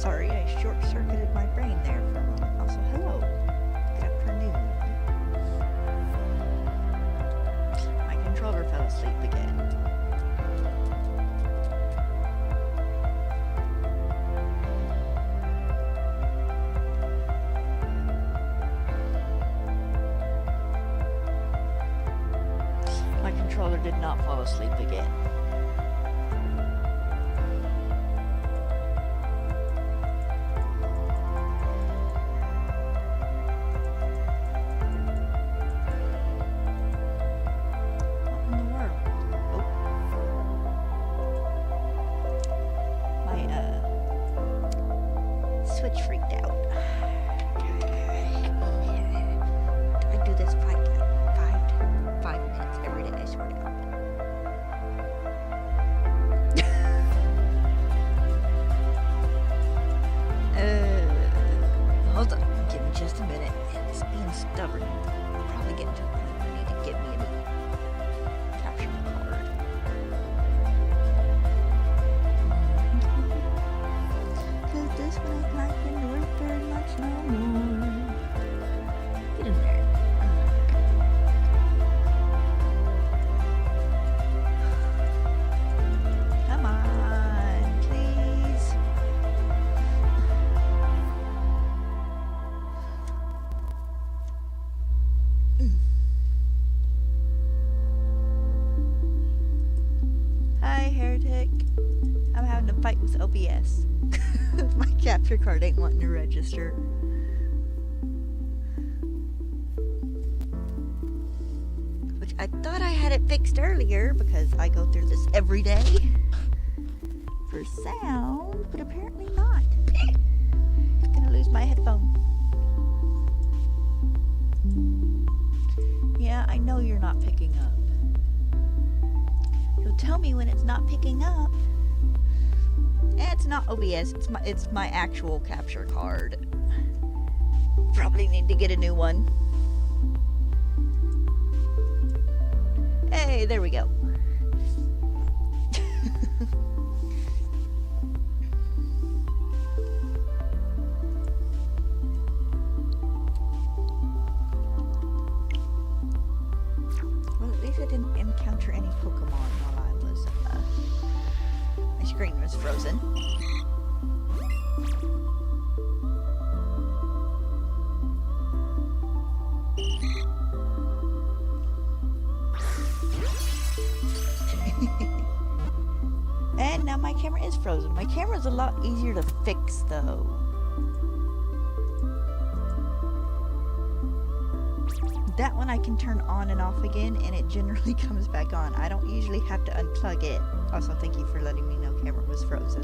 sorry, I short-circuited my brain there for a moment. Also, hello. Good afternoon. My controller fell asleep again. My controller did not fall asleep again. Switch freaked out. I do this five minutes every day, I swear to God. Hold on, give me just a minute. It's being stubborn. I'll probably get to a point where I need to get me a capture card. Cause this one ain't likely to work very much no more. Get in there. Come on, please. Hi, heretic. I'm having a fight with OBS. My capture card ain't wanting to register. Which I thought I had it fixed earlier because I go through this every day for sound, but apparently not. Gonna lose my headphone. Yeah, I know you're not picking up. You'll tell me when it's not picking up. It's not OBS, it's my actual capture card. Probably need to get a new one. Hey, there we go. Well, at least I didn't encounter any Pokemon while I was, my screen was frozen. And now my camera is frozen. My camera's a lot easier to fix though. That one I can turn on and off again and it generally comes back on. I don't usually have to unplug it. Also, thank you for letting me know camera was frozen.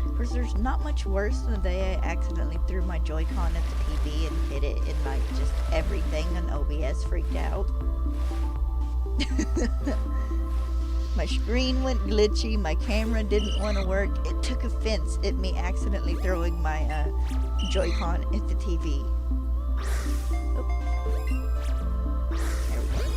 Of course, there's not much worse than the day I accidentally threw my Joy-Con at the TV and hit it and like just everything on OBS freaked out. My screen went glitchy, my camera didn't want to work. It took offense at me accidentally throwing my Joy-Con at the TV. Oh. There we go.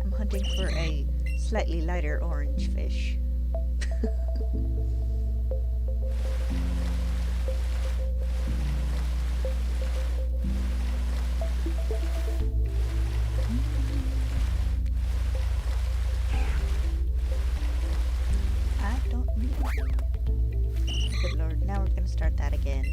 I'm hunting for a slightly lighter orange fish. I don't need it. Good Lord, now we're gonna start that again.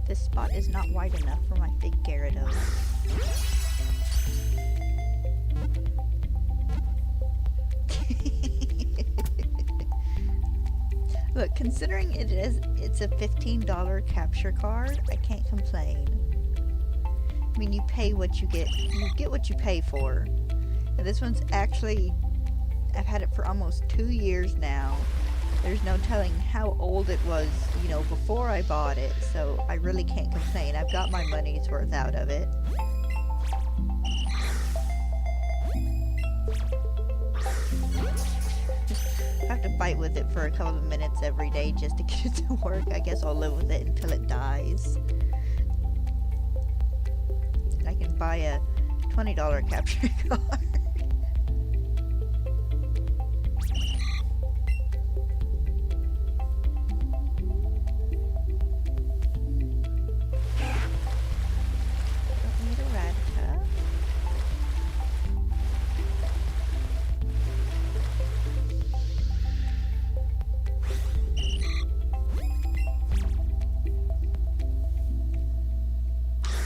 This spot is not wide enough for my big Gyarados. Look, considering it's a $15 capture card, I can't complain. I mean, you pay what you get what you pay for. And this one's actually, I've had it for almost 2 years now. there's no telling how old it was, you know, before I bought it, so I really can't complain. I've got my money's worth out of it. I have to fight with it for a couple of minutes every day just to get it to work. I guess I'll live with it until it dies. I can buy a $20 capture card.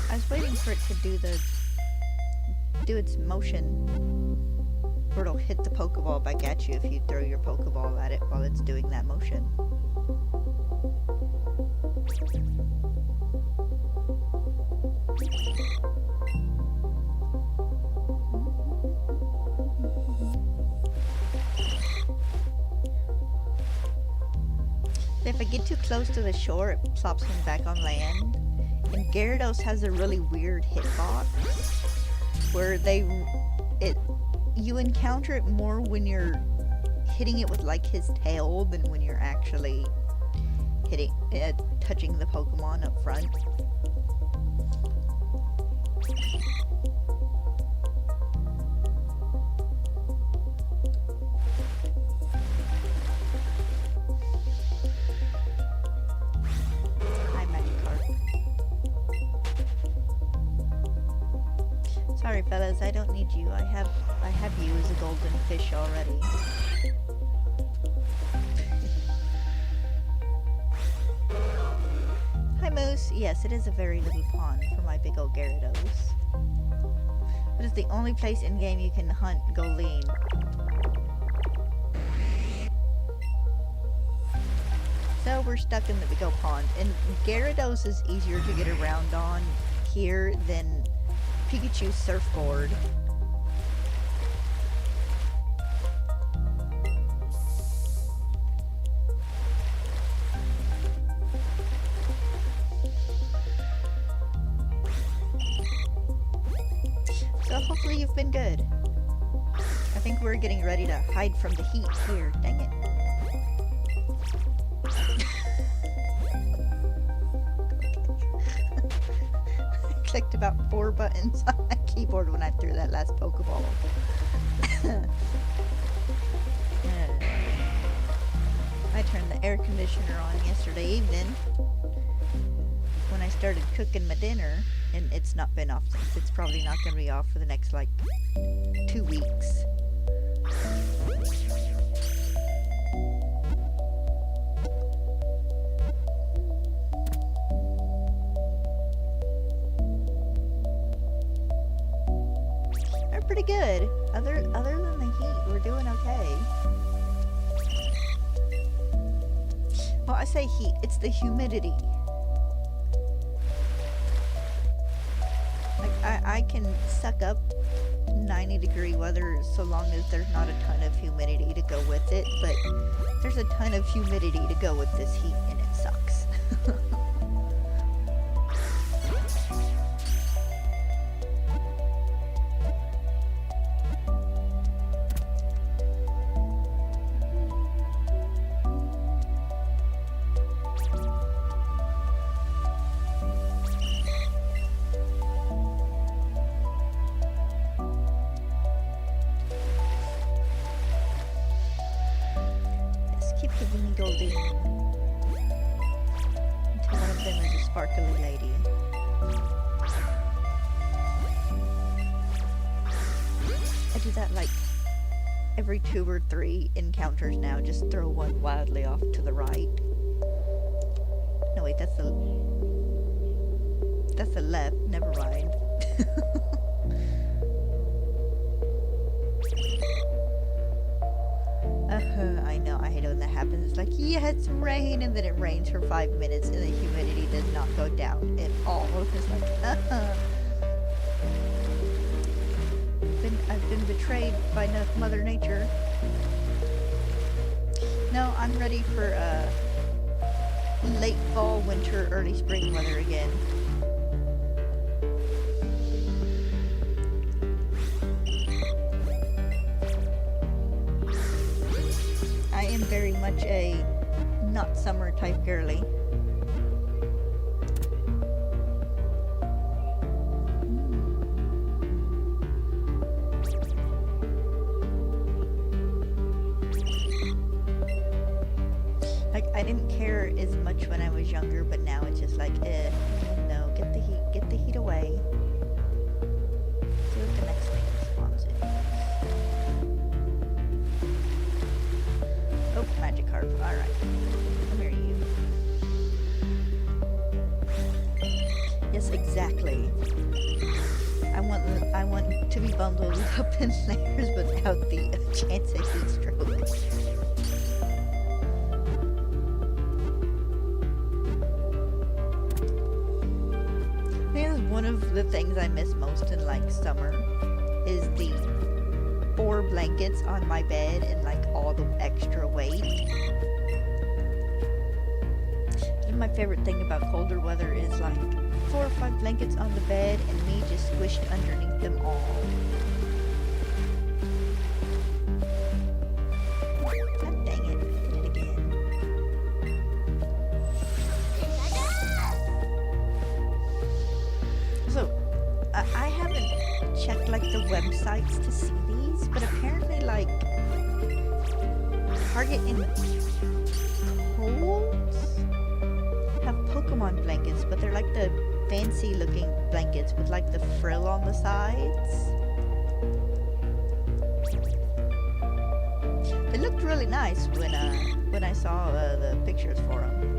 I was waiting for it to do its motion where it'll hit the Pokeball back at you if you throw your Pokeball at it while it's doing that motion. If I get too close to the shore, it plops me back on land. And Gyarados has a really weird hitbox where you encounter it more when you're hitting it with like his tail than when you're actually touching the Pokemon up front. Sorry, fellas, I don't need you. I have you as a golden fish already. Hi, Moose. Yes, it is a very little pond for my big old Gyarados. But it's the only place in game you can hunt Goldeen. So we're stuck in the big old pond, and Gyarados is easier to get around on here than Pikachu's surfboard. So hopefully you've been good. I think we're getting ready to hide from the heat here. Dang it. Clicked about 4 buttons on my keyboard when I threw that last Pokeball. I turned the air conditioner on yesterday evening when I started cooking my dinner, and it's not been off since. It's probably not going to be off for the next like 2 weeks. Pretty good. Other than the heat, we're doing okay. Well, I say heat, it's the humidity. Like, I can suck up 90-degree weather so long as there's not a ton of humidity to go with it, but there's a ton of humidity to go with this heat, and it sucks. Keep giving me Goldeen until one of them is a sparkly lady. I do that like every 2 or 3 encounters now. Just throw one wildly off to the right. No wait, that's the left. Never mind. I know, I hate it when that happens. It's like, yeah, it's rain, and then it rains for 5 minutes, and the humidity does not go down at all. It's like, I've been betrayed by Mother Nature. No, I'm ready for late fall, winter, early spring weather again. I am very much a not summer type girly. Like, I didn't care as much when I was younger, but now it's just like, no, get the heat away. See what the next thing spawns in. Oh, Magikarp. Alright. Come here, you. Yes, exactly. I want to be bundled up in layers without the chance of heat stroke. One of the things I miss most in like summer is the 4 blankets on my bed and like all the extra weight. And my favorite thing about colder weather is like 4 or 5 blankets on the bed and me just squished underneath them all. God dang it, I did it again. So, I haven't checked like the websites to see these, but apparently like Target and Kohl's have Pokemon blankets, but they're like the fancy looking blankets with like the frill on the sides. They looked really nice when I saw the pictures for them.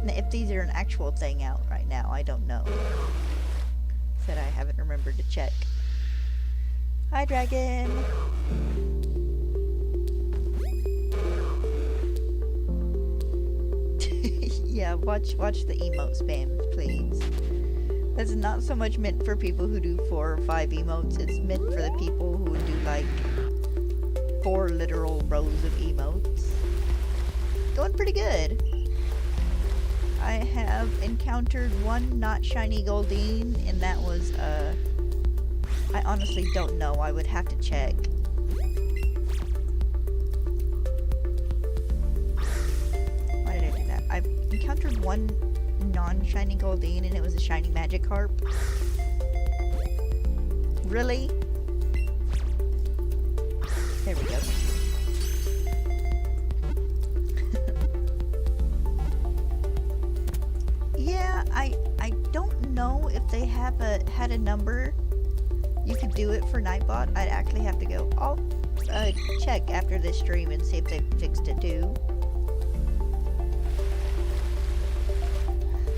Now, if these are an actual thing out right now, I don't know. Said I haven't remembered to check. Hi, dragon. Yeah, watch the emote spams, please. That's not so much meant for people who do 4 or 5 emotes. It's meant for the people who do like 4 literal rows of emotes. Going pretty good. I have encountered 1 not shiny Goldeen, and that was, I honestly don't know. I would have to check. Why did I do that? I've encountered 1 non-shiny Goldeen, and it was a shiny Magikarp. Really? There we go. Yeah, I don't know if they have had a number you could do it for Nightbot. I'd actually have to go. I'll check after this stream and see if they fixed it too.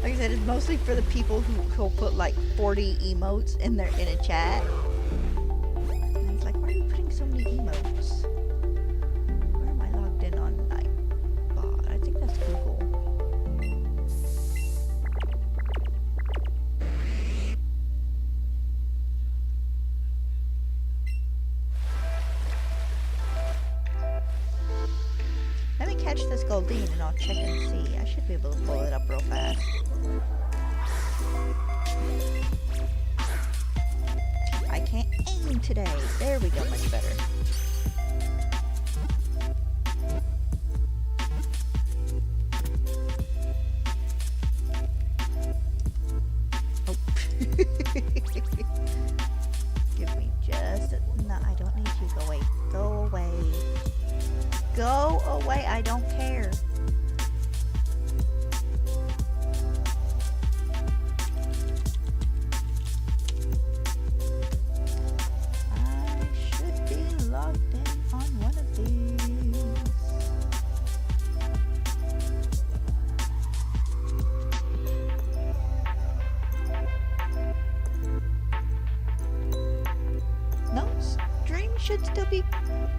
Like I said, it's mostly for the people who'll put like 40 emotes in a chat. And it's like, why are you putting so many emotes? Where am I logged in on Nightbot? I think that's Google. Let me catch this Goldeen and I'll check and see. I should be able to pull it up real fast. I can't aim today. There we go, much better. Oh. Give me just a... No, I don't need you. Go away. Go away. Go away. I don't care.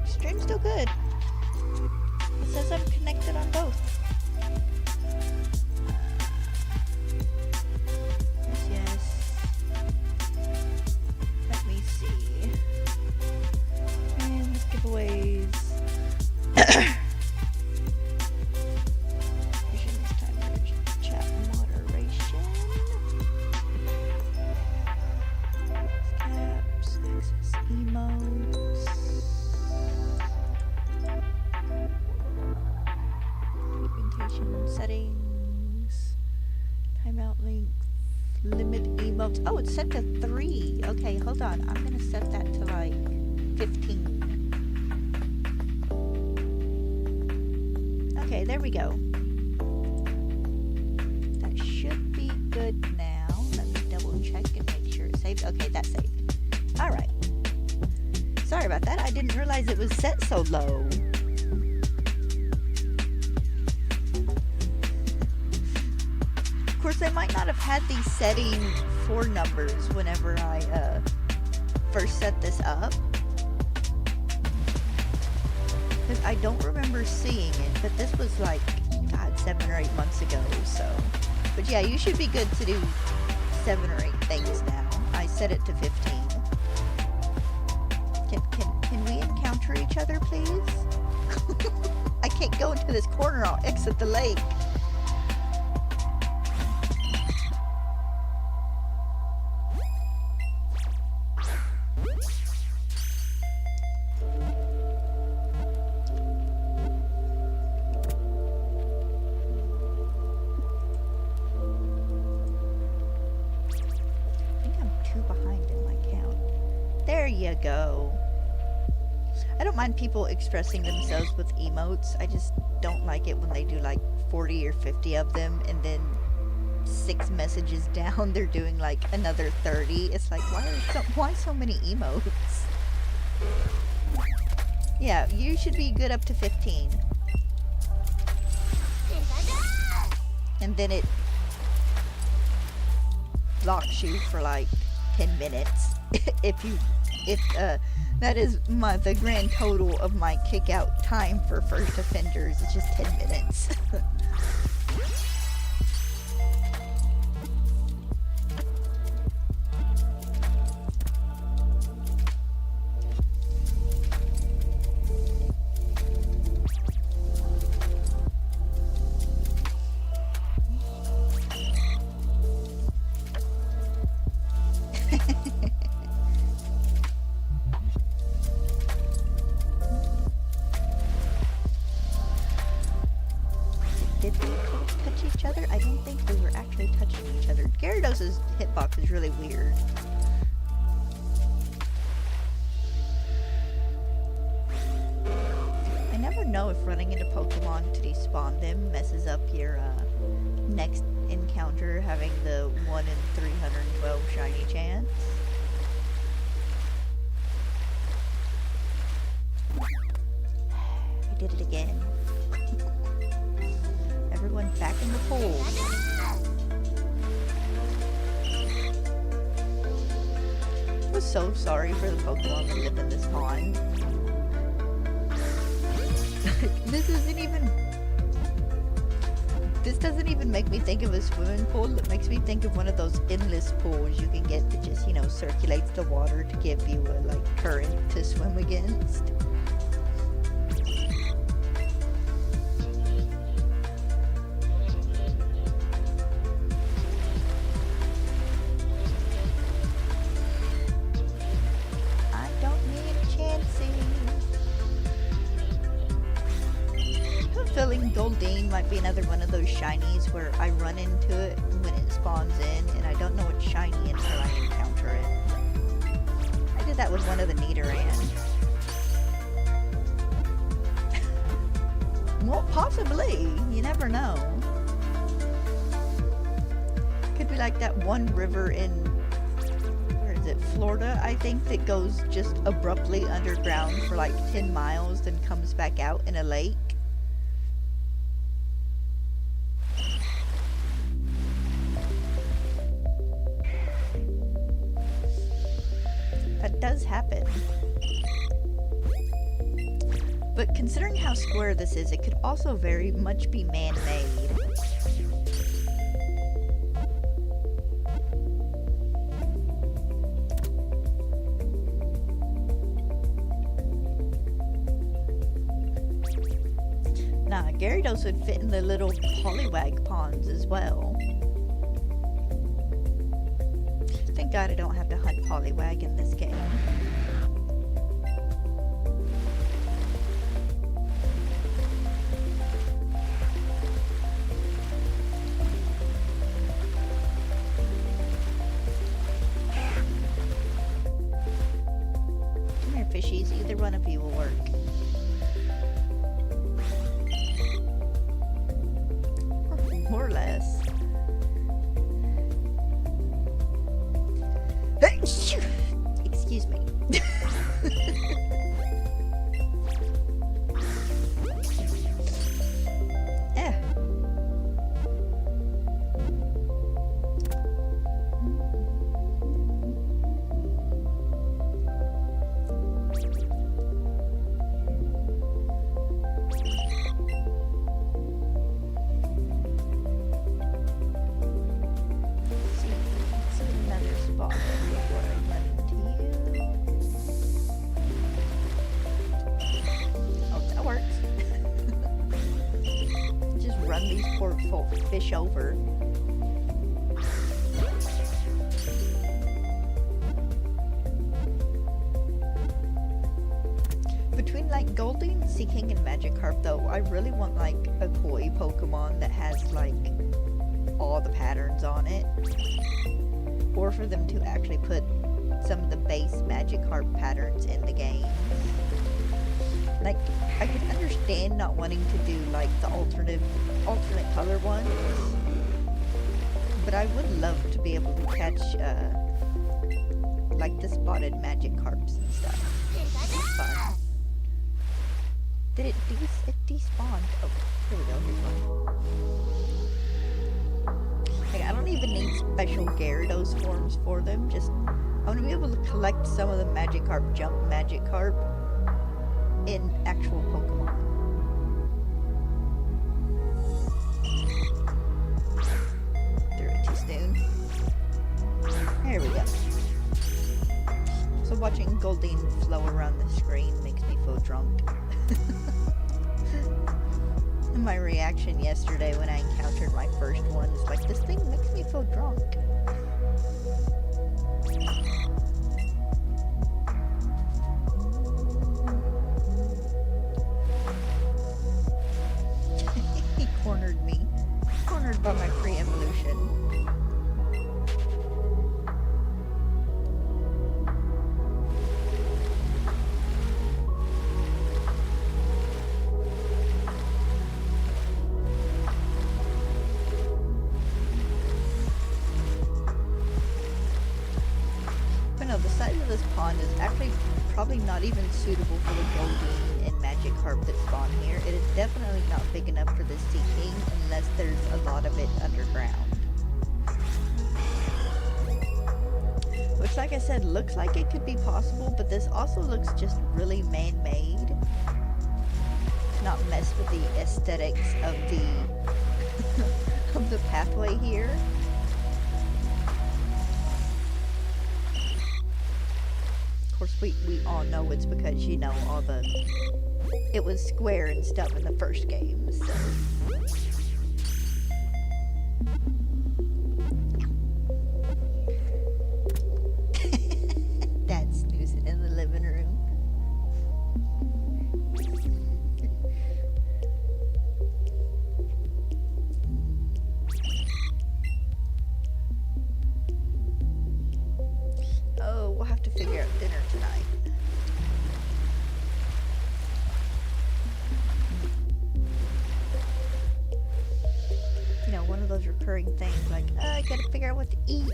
Stream's still good. It says I'm connected on both. Yes. Let me see. And giveaways. emotes. Oh, it's set to 3. Okay, hold on. I'm gonna set that to like 15. Okay, there we go. That should be good now. Let me double check and make sure it saved. Okay, that's saved. Alright. Sorry about that. I didn't realize it was set so low. Of course, I might not have had these setting for numbers whenever I first set this up. Because I don't remember seeing it, but this was like, God, 7 or 8 months ago, so. But yeah, you should be good to do 7 or 8 things now. I set it to 15. Can we encounter each other, please? I can't go into this corner. I'll exit the lake. There you go. I don't mind people expressing themselves with emotes. I just don't like it when they do like 40 or 50 of them and then 6 messages down they're doing like another 30. It's like, why so many emotes? Yeah, you should be good up to 15. And then it locks you for like 10 minutes. if that is the grand total of my kick out time for first offenders. It's just 10 minutes. Did we touch each other? I don't think we were actually touching each other. Gyarados' hitbox is really weird. I never know if running into Pokemon to despawn them messes up your next encounter having the 1 in 312 shiny chance. I did it again. Everyone back in the pool. I was so sorry for the Pokemon that live in this pond. This doesn't even make me think of a swimming pool. It makes me think of one of those endless pools you can get that just, circulates the water to give you a, current to swim against. Goldeen might be another one of those shinies where I run into it when it spawns in, and I don't know it's shiny until I encounter it. I did that with one of the Nidoran. Well, possibly. You never know. Could be like that one river in, where is it, Florida, I think, that goes just abruptly underground for like 10 miles, then comes back out in a lake. That does happen. But considering how square this is, it could also very much be man-made. Nah, Gyarados would fit in the little Poliwag ponds as well. Thank God I don't have to hunt Poliwag in this game. one of you will work. More or less. Excuse me. Fish over. Between like Goldeen, Sea King, and Magikarp though, I really want like a koi Pokemon that has like all the patterns on it. Or for them to actually put some of the base Magikarp patterns in the game. Like, I can understand not wanting to do like the alternate color ones, but I would love to be able to catch like the spotted Magikarps and stuff. It's fun. Did it despawned? Oh, here we go. Here's one. Like, I don't even need special Gyarados forms for them. Just I want to be able to collect some of the Magikarp jump Magikarp in actual Pokemon. Threw it too soon. There we go. So watching Goldeen flow around the screen makes me feel drunk. My reaction yesterday when I encountered my first one is like, this thing makes me feel drunk. By my free evolution. But no, the size of this pond is actually probably not even suitable for the Goldeen and Magikarp that spawn here. It is definitely not big enough for the Sea King unless there's a lot of it underground. Which, like I said, looks like it could be possible, but this also looks just really man-made. To not mess with the aesthetics of the of the pathway here. Of course, we all know it's because, you know, it was square and stuff in the first game, so. Dad's snoozing in the living room. Oh, we'll have to figure out dinner tonight. One of those recurring things like, I gotta figure out what to eat.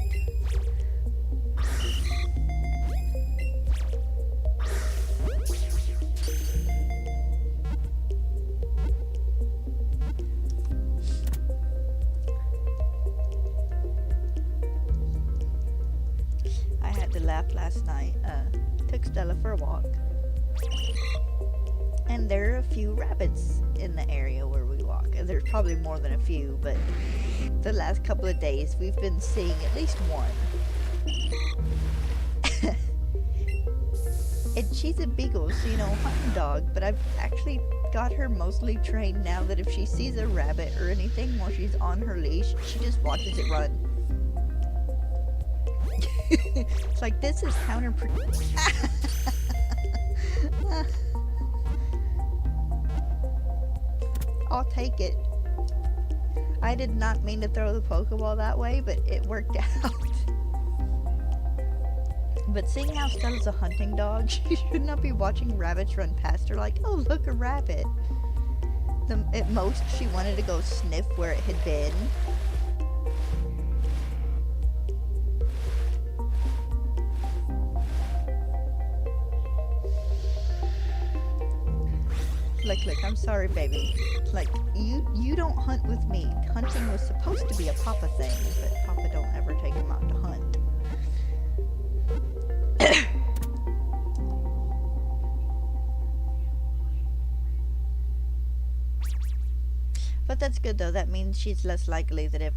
I had to laugh last night. Took Stella for a walk. And there are a few rabbits in the area where we walk. There's probably more than a few, but the last couple of days we've been seeing at least one. And she's a beagle, so, you know, hunting dog, but I've actually got her mostly trained now that if she sees a rabbit or anything while she's on her leash, she just watches it run. It's like, this is counterproductive. I'll take it. I did not mean to throw the Pokeball that way, but it worked out. But seeing how Stella's a hunting dog, she should not be watching rabbits run past her like, oh, look, a rabbit. At most, she wanted to go sniff where it had been. Like, look, I'm sorry, baby. Like, you don't hunt with me. Hunting was supposed to be a Papa thing, but Papa don't ever take him out to hunt. But that's good, though. That means she's less likely that if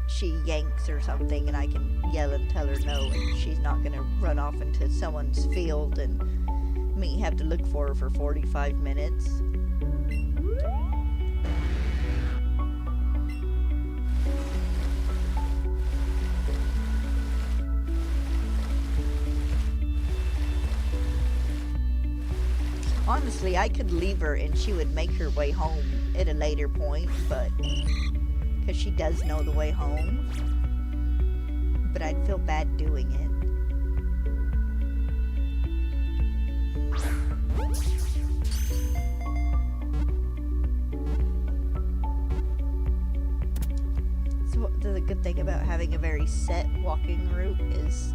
she yanks or something and I can yell and tell her no, and she's not gonna run off into someone's field and me have to look for her for 45 minutes. Honestly, I could leave her and she would make her way home at a later point, but because she does know the way home, but I'd feel bad doing it. So the good thing about having a very set walking route is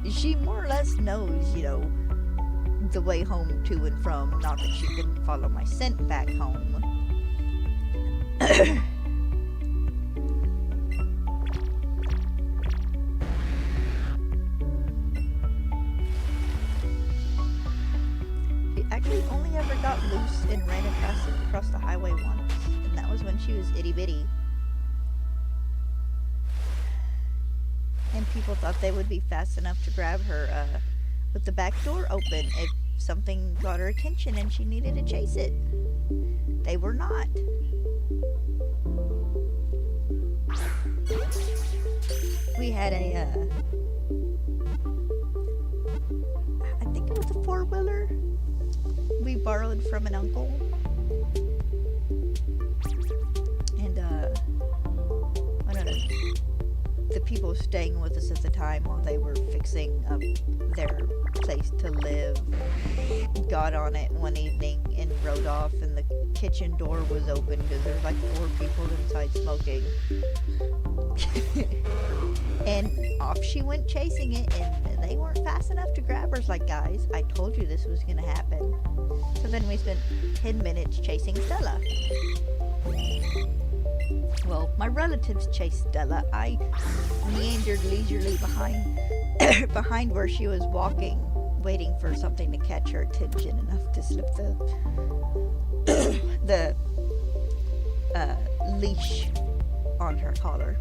she more or less knows, you know, the way home to and from. Not that she couldn't follow my scent back home. She actually only ever got loose and ran across the highway once, and that was when she was itty bitty. And people thought they would be fast enough to grab her with the back door open if something got her attention and she needed to chase it. They were not. We had a, I think it was a four-wheeler we borrowed from an uncle. And, I don't know, the people staying with us at the time while they were fixing up their place to live got on it one evening and rode off, and the kitchen door was open because there were like 4 people inside smoking. And off she went chasing it, and they weren't fast enough to grab her. It's like, guys, I told you this was gonna happen. So then we spent 10 minutes chasing Stella. Well, my relatives chased Stella. I meandered leisurely behind where she was walking, waiting for something to catch her attention enough to slip the leash on her collar.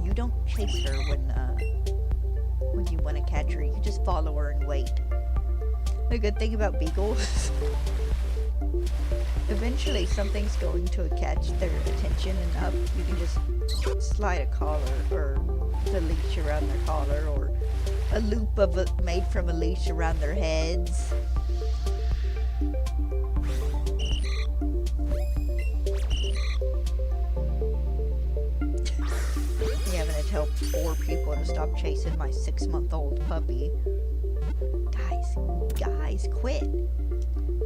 You don't chase her when you want to catch her. You just follow her and wait. The good thing about beagles, eventually something's going to catch their attention enough. You can just slide a collar or the leash around their collar, or a loop of it made from a leash around their heads. Having to tell 4 people to stop chasing my 6-month-old puppy. Guys, quit.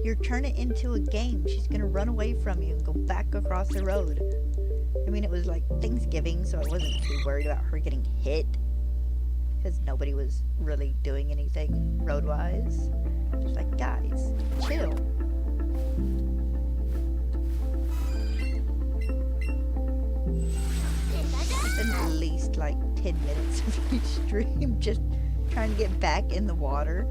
You're turning it into a game. She's gonna run away from you and go back across the road. I mean, it was like Thanksgiving, so I wasn't too worried about her getting hit, because nobody was really doing anything road-wise. Just like, guys, chill. At least like 10 minutes of each stream just trying to get back in the water.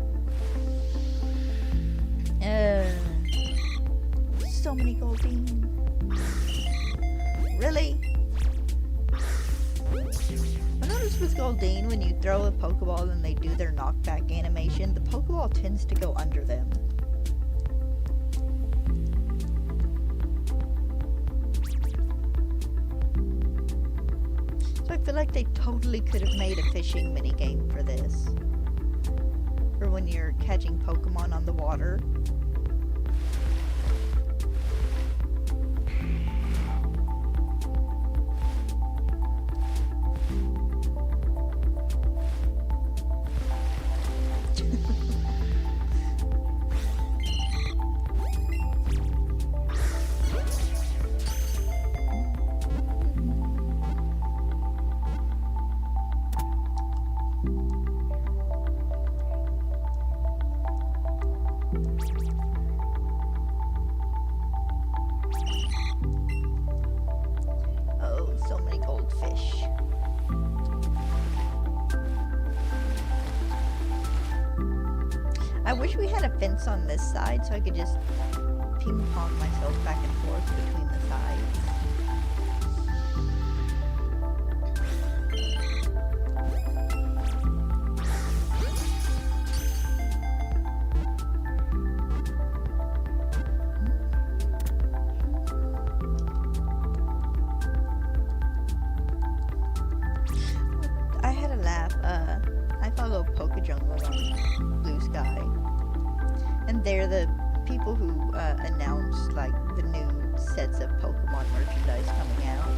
So many Goldeen. Really? I noticed with Goldeen, when you throw a Pokeball and they do their knockback animation, the Pokeball tends to go under them. So I feel like they totally could have made a fishing minigame for this. For when you're catching Pokemon on the water. I wish we had a fence on this side so I could just ping pong myself back and forth between the sides. I had a laugh. I follow Jungle on Blue Sky, and they're the people who announce like the new sets of Pokemon merchandise coming out.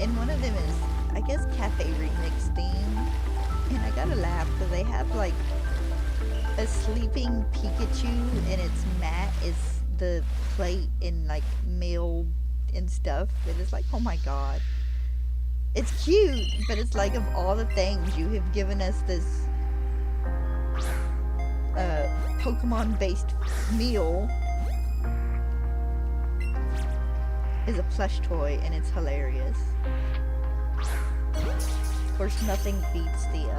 And one of them is, I guess, Cafe Remix theme. And I gotta laugh because they have like a sleeping Pikachu, and its mat is the plate in like mail and stuff. And it's like, oh my god. It's cute, but it's like, of all the things, you have given us this Pokemon-based meal is a plush toy, and it's hilarious. Of course, nothing beats the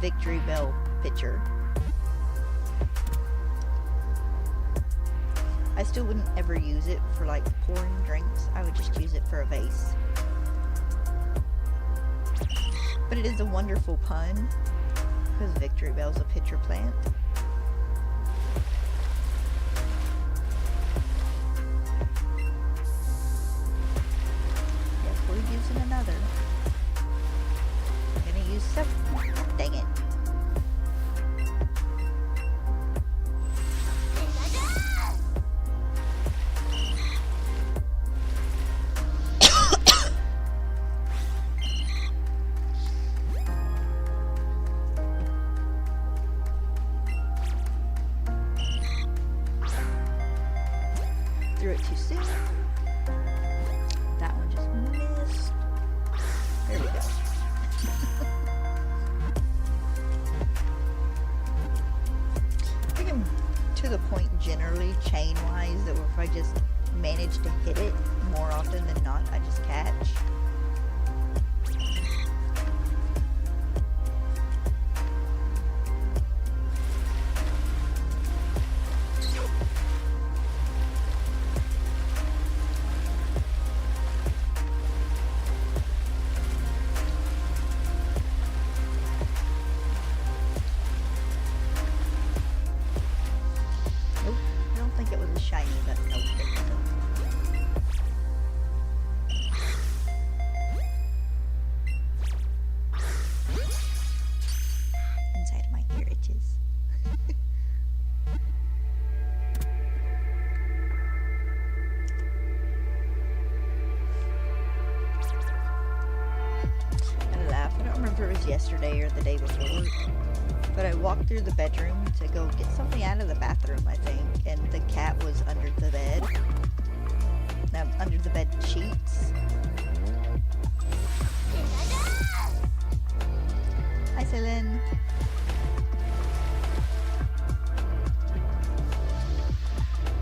Victory Bell pitcher. I still wouldn't ever use it for like pouring drinks. I would just use it for a vase. But it is a wonderful pun, because Victory Bell's a pitcher plant. Yes, we're using another. I'm gonna use several. Dang it. Threw it too soon. That one just missed. There we go. I think I'm to the point generally, chain-wise, that if I just manage to hit it more often than not, I just catch. Shiny, but no. Inside of my ear itches. I laugh. I don't remember if it was yesterday or the day before, but I walked through the bedroom to go get something out of the bathroom, I think, and the cat was under the bed. Under the bed sheets. Hi, Celine.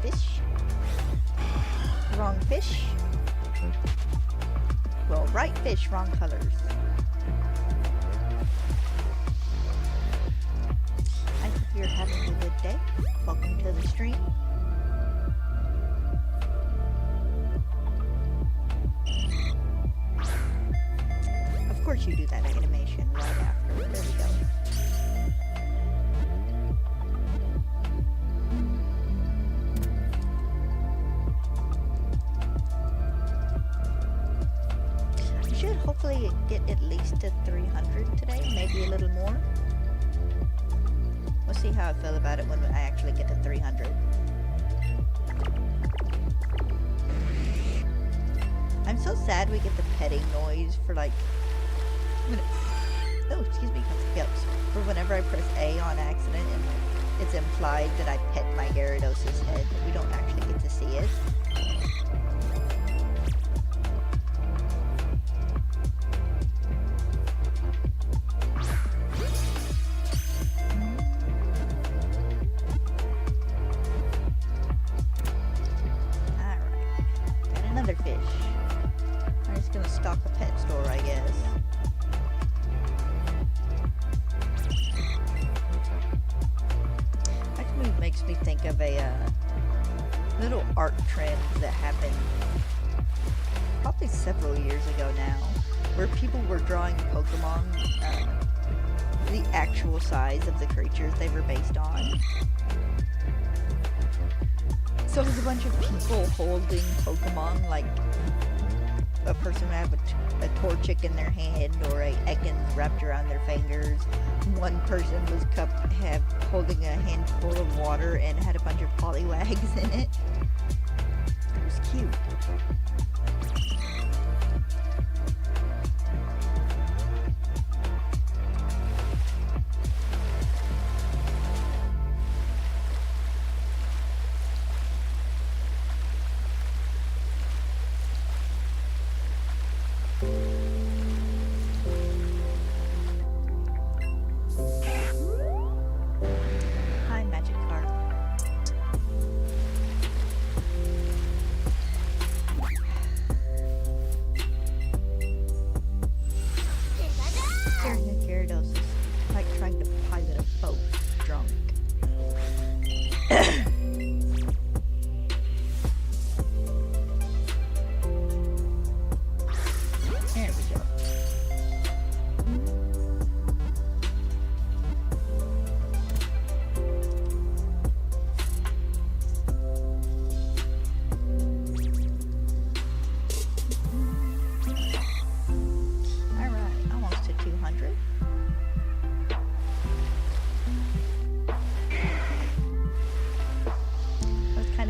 Fish. Wrong fish. Well, right fish, wrong colors. You're having a good day. Welcome to the stream. Of course you do that animation right after. There we go. I should hopefully get at least to 300 today, maybe a little more. We'll see how I feel about it when I actually get to 300. I'm so sad we get the petting noise for like... Oh, excuse me, for whenever I press A on accident and it's implied that I pet my Gyarados' head, but we don't actually get to see it. me think of a little art trend that happened probably several years ago now, where people were drawing Pokemon the actual size of the creatures they were based on. So it was a bunch of people holding Pokemon, like a person would have a Torchic in their hand or a Ekans wrapped around their fingers. One person was holding a handful of water and had a bunch of Poliwags in it. It was cute.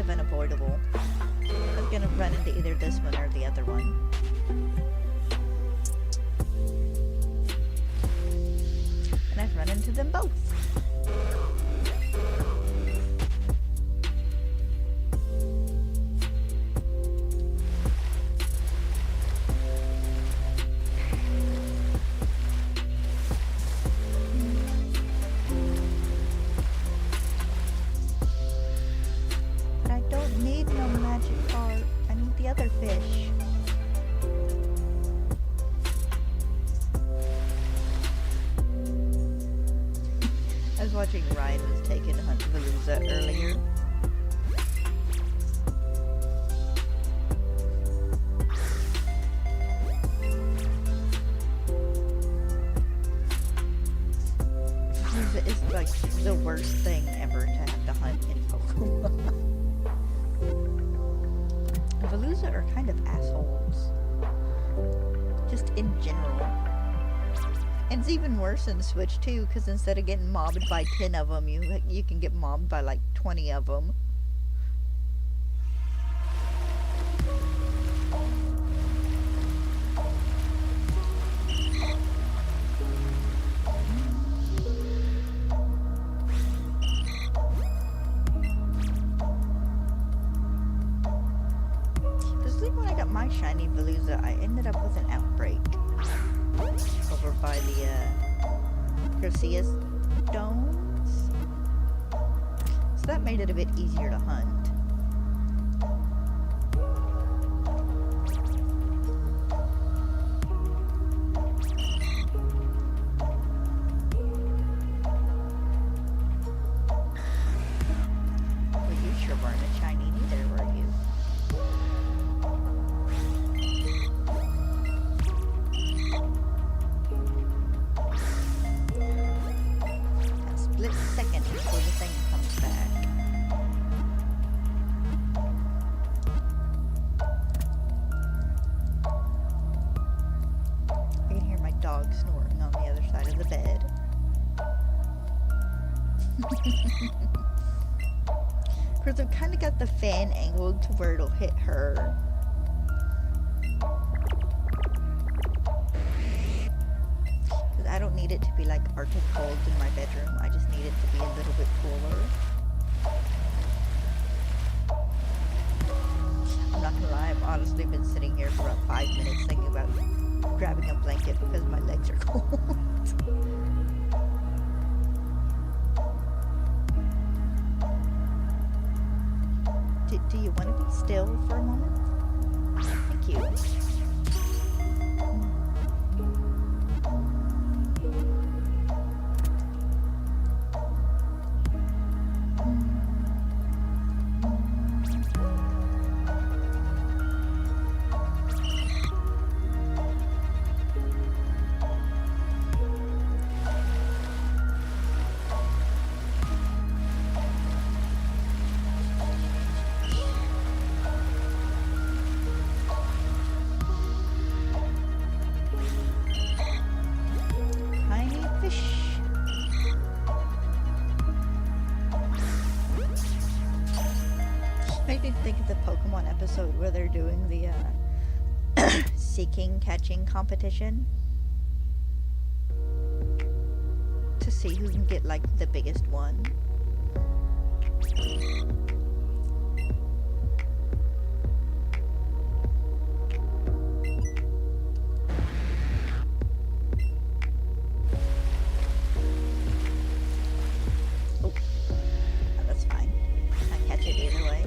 Unavoidable. I was gonna run into either this one or the other one. And I've run into them both. Watching Ryan was taking Huntapalooza earlier. It's like the worst thing ever to have to hunt in Pokemon. Palooza are kind of assholes. Just in general. And it's even worse in Switch too, because instead of getting mobbed by 10 of them, you can get mobbed by like 20 of them. Just like when I got my shiny Palooza, I ended up with an outbreak. Over by the Garcia stones. So that made it a bit easier to hunt. Well, you sure weren't a shiny neither, were you? Second before the thing comes back. I can hear my dog snoring on the other side of the bed. Of course, I've kind of got the fan angled to where it'll hit her. I don't need it to be like Arctic cold in my bedroom. I just need it to be a little bit cooler. I'm not gonna lie, I've honestly been sitting here for about 5 minutes thinking about grabbing a blanket because my legs are cold. Do you want to be still for a moment? Thank you. fish. Made me think of the Pokemon episode where they're doing the seeking catching competition to see who can get like the biggest one. Oh, that's fine. I catch it either way.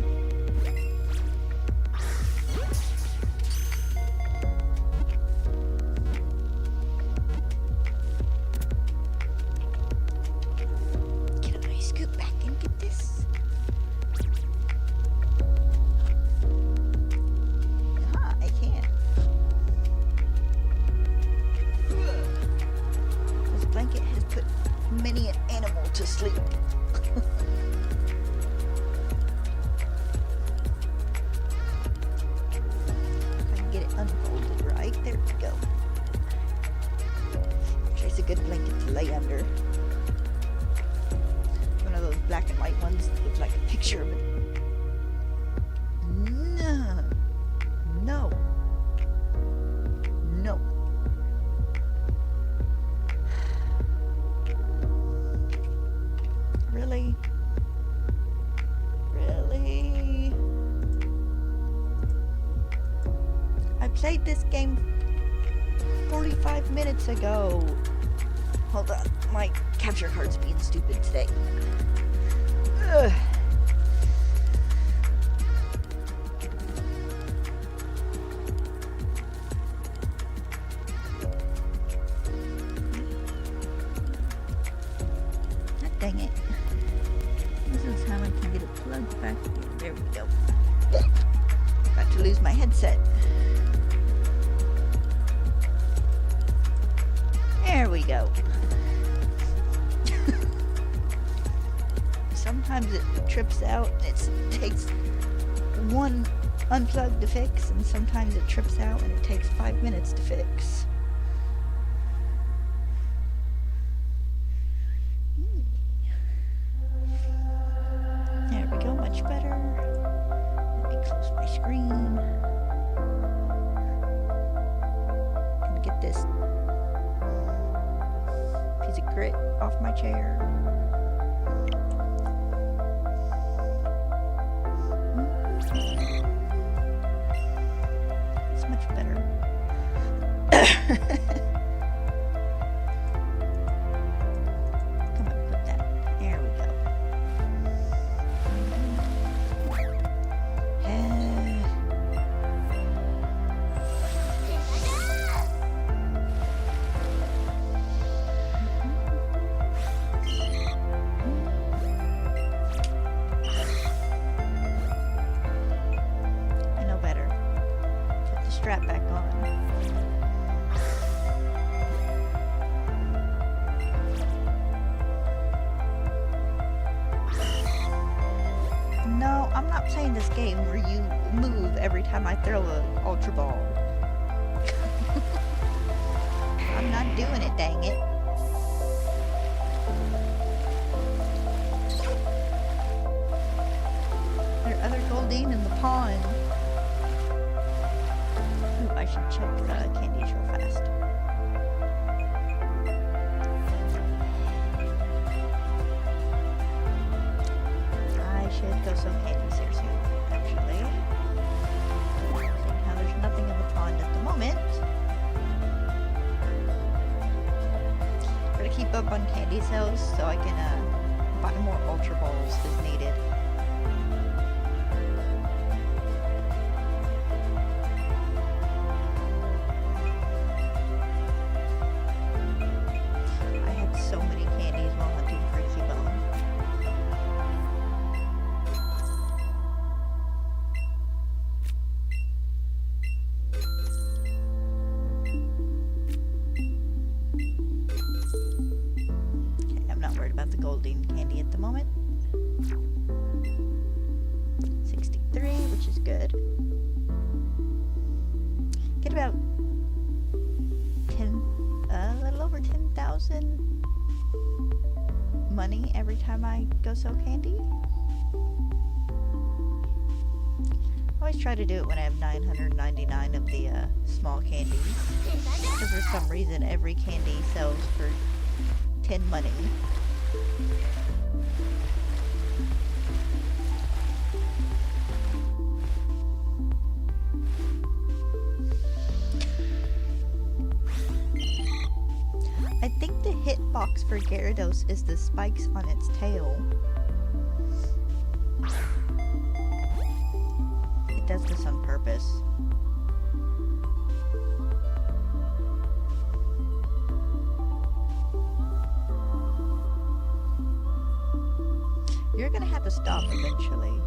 Good blanket to lay under. One of those black and white ones with like a picture of it. No. No. No. Really? Really? I played this game 45 minutes ago. Hold on, my capture card's being stupid today. Ugh. Ah, dang it. This is how I can get it plugged back in. There we go. About to lose my headset. There we go. Sometimes it trips out and it takes one unplug to fix, and sometimes it trips out and it takes 5 minutes to fix. There we go, much better. Let me close my screen. Gonna get this piece of grit off my chair. It's much better. Come on, put that. There we go. Strap back on. No, I'm not playing this game where you move every time I throw a Ultra Ball. I'm not doing it, dang it. There are other Goldeen in the pond. I should check the candies real fast. I should go some candies here soon, actually. Seeing how there's nothing in the pond at the moment. Gotta keep up on candy sales so I can buy more Ultra Balls as needed. About the Goldeen candy at the moment. 63, which is good. Get about 10, a little over 10,000 money every time I go sell candy. I always try to do it when I have 999 of the small candies. Because for some reason every candy sells for 10 money. I think the hitbox for Gyarados is the spikes on its tail. It does this on purpose. You're gonna have to stop eventually.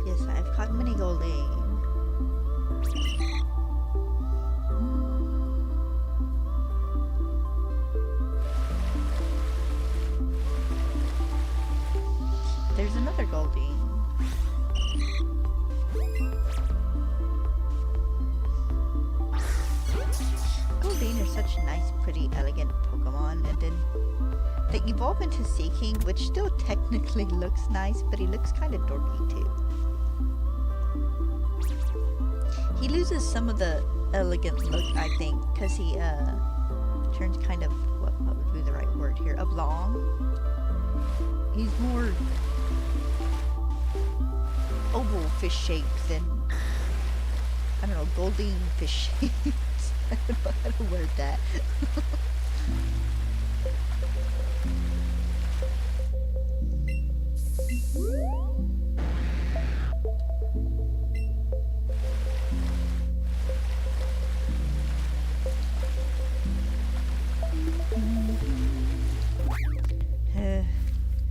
Yes, I've caught many Goldeen. There's another Goldeen. Goldeen are such nice, pretty, elegant Pokemon, and then they evolve into Seeking, which still technically looks nice, but he looks kind of dorky too. He loses some of the elegant look, I think, because he turns kind of, what would be the right word here, oblong. He's more oval fish shapes than, I don't know, Goldeen fish shapes. I don't know how to word that.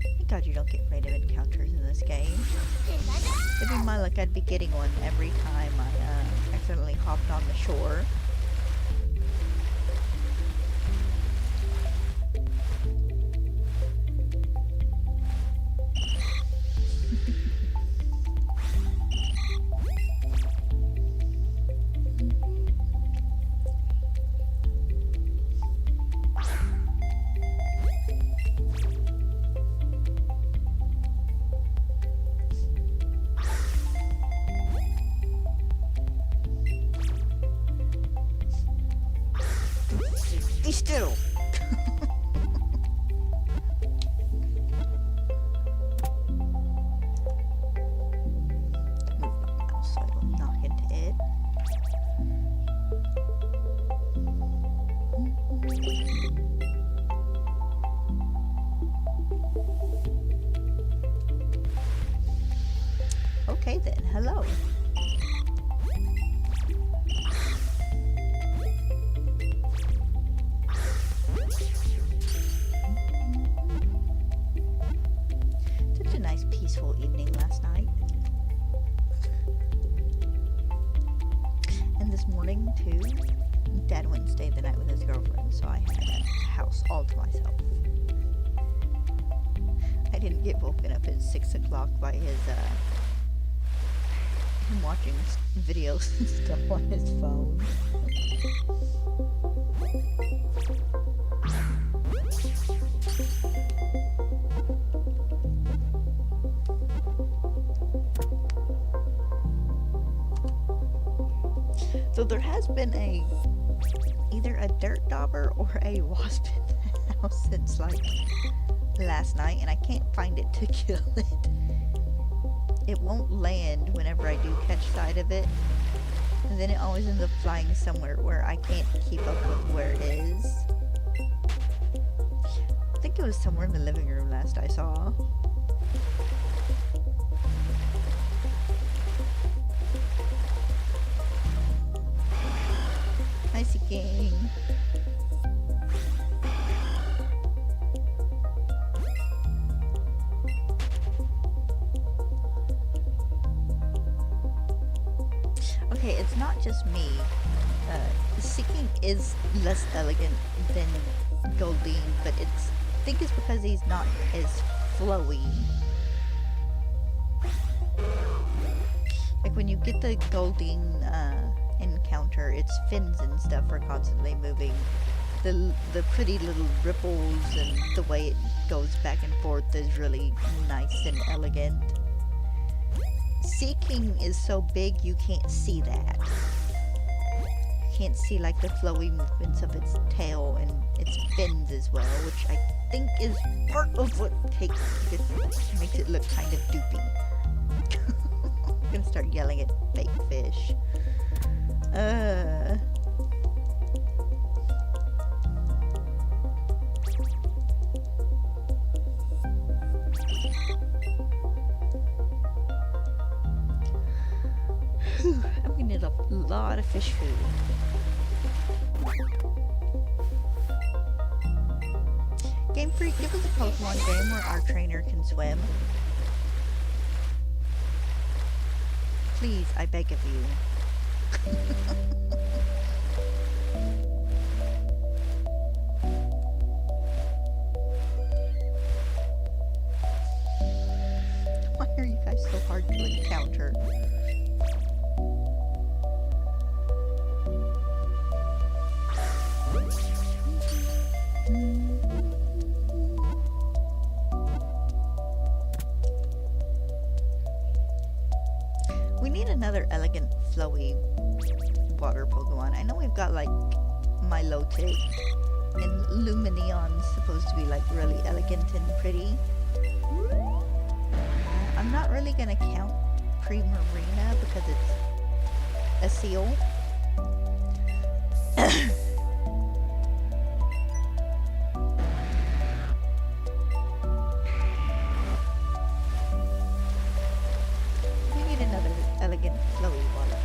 Thank God you don't get random encounters in this game. It'd be my luck I'd be getting one every time I accidentally hopped on the shore. Be still! Move my mouse so I don't knock into it. Okay then, hello. Such a nice peaceful evening last night. And this morning too, Dad went and stayed the night with his girlfriend, so I had the house all to myself. I didn't get woken up at 6 o'clock by his him watching videos and stuff on his phone. So there has been either a dirt dauber or a wasp in the house since like last night, and I can't find it to kill it. It won't land whenever I do catch sight of it, and then it always ends up flying somewhere where I can't keep up with where it is. I think it was somewhere in the living room last I saw. Hi, Seeking. Okay, it's not just me. Seeking is less elegant than Goldeen, but I think it's because he's not as flowy. Like when you get the Goldeen encounter, its fins and stuff are constantly moving. The pretty little ripples and the way it goes back and forth is really nice and elegant. Sea King is so big you can't see that. You can't see like the flowy movements of its tail and its fins as well, which I think is part of what makes it look kind of doopy. I'm gonna start yelling at fake fish. I'm gonna need a lot of fish food. Game Freak, give us a Pokemon game where our trainer can swim. Please, I beg of you. Why are you guys so hard to encounter? We need another elegant, flowy water Pokemon. I know we've got like Milotic and Lumineon's supposed to be like really elegant and pretty. I'm not really gonna count Primarina because it's a seal. We need another elegant, flowy water type.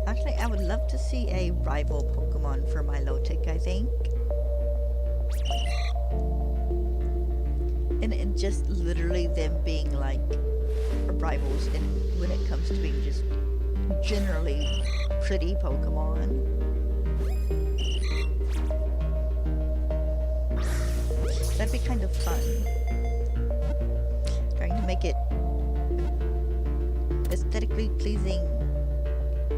Actually, I would love to see a rival Pokemon for Milotic, I think. And just literally them being like rivals when it comes to being just generally pretty Pokemon. That'd be kind of fun. Trying to make it aesthetically pleasing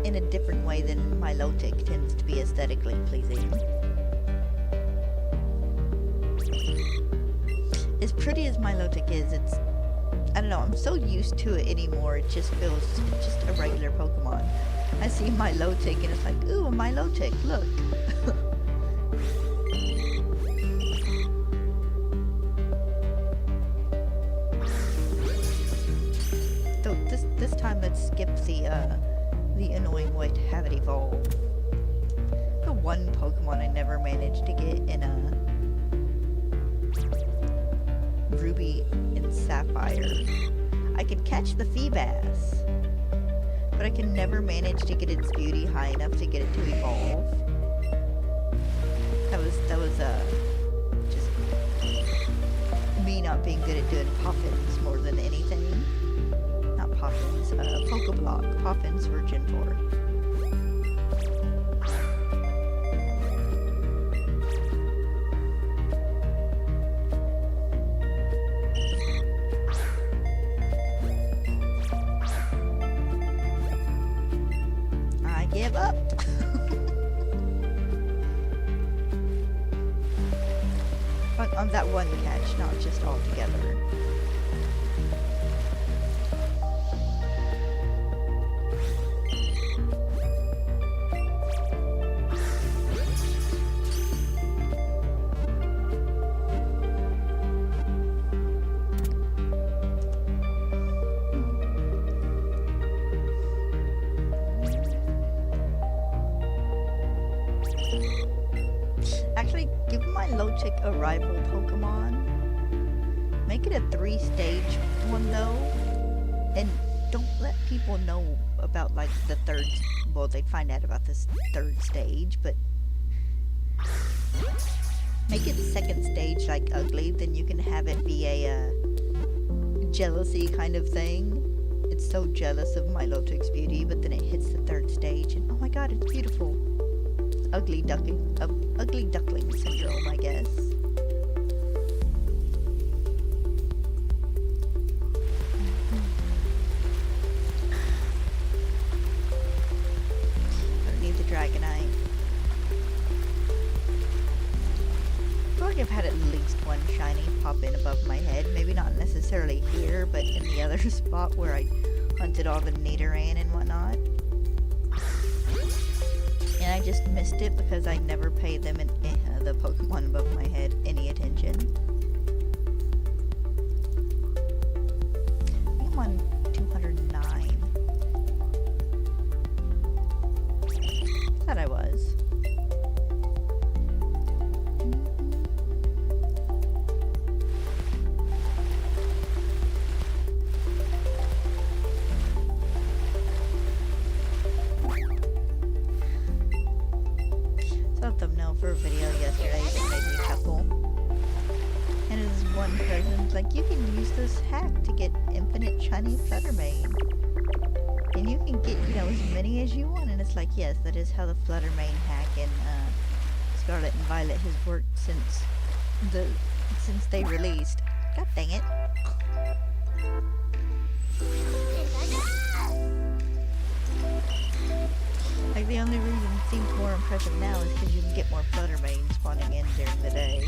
in a different way than Milotic tends to be aesthetically pleasing. As pretty as Milotic is, I don't know, I'm so used to it anymore, it just feels just a regular Pokemon. I see Milotic and it's like, ooh, a Milotic, look. So this time let's skip the annoying way to have it evolve. The one Pokemon I never managed to get in a Ruby and Sapphire. I can catch the Feebas, but I can never manage to get its beauty high enough to get it to evolve. That was just me not being good at doing Poffins more than anything. Not Poffins, Pokeblock. Poffins for Gen 4. I give up. on that one catch, not just all together. Actually, give my Logic a rival Pokemon. Make it a 3-stage one though, and don't let people know about like the third. Well, they'd find out about this 3rd stage, but make it 2nd stage like ugly. Then you can have it be a jealousy kind of thing. It's so jealous of Milo Twigs beauty, but then it hits the 3rd stage, and oh my god, it's beautiful. Ugly duckling syndrome, I guess. Dragonite. I feel like I've had at least one shiny pop in above my head. Maybe not necessarily here, but in the other spot where I hunted all the Nidoran and whatnot. And I just missed it because I never paid them in the Pokemon above my head any attention. I'm on 209. Thought I was. Saw a thumbnail for a video yesterday that made me chuckle. And it was one person like, you can use this hack to get infinite shiny Fluttermane. And you can get, you know, as many as you want. And it's like, yes, that is how the Fluttermane hack in Scarlet and Violet has worked since they released. God dang it. Like, the only reason it seems more impressive now is because you can get more Fluttermane spawning in during the day.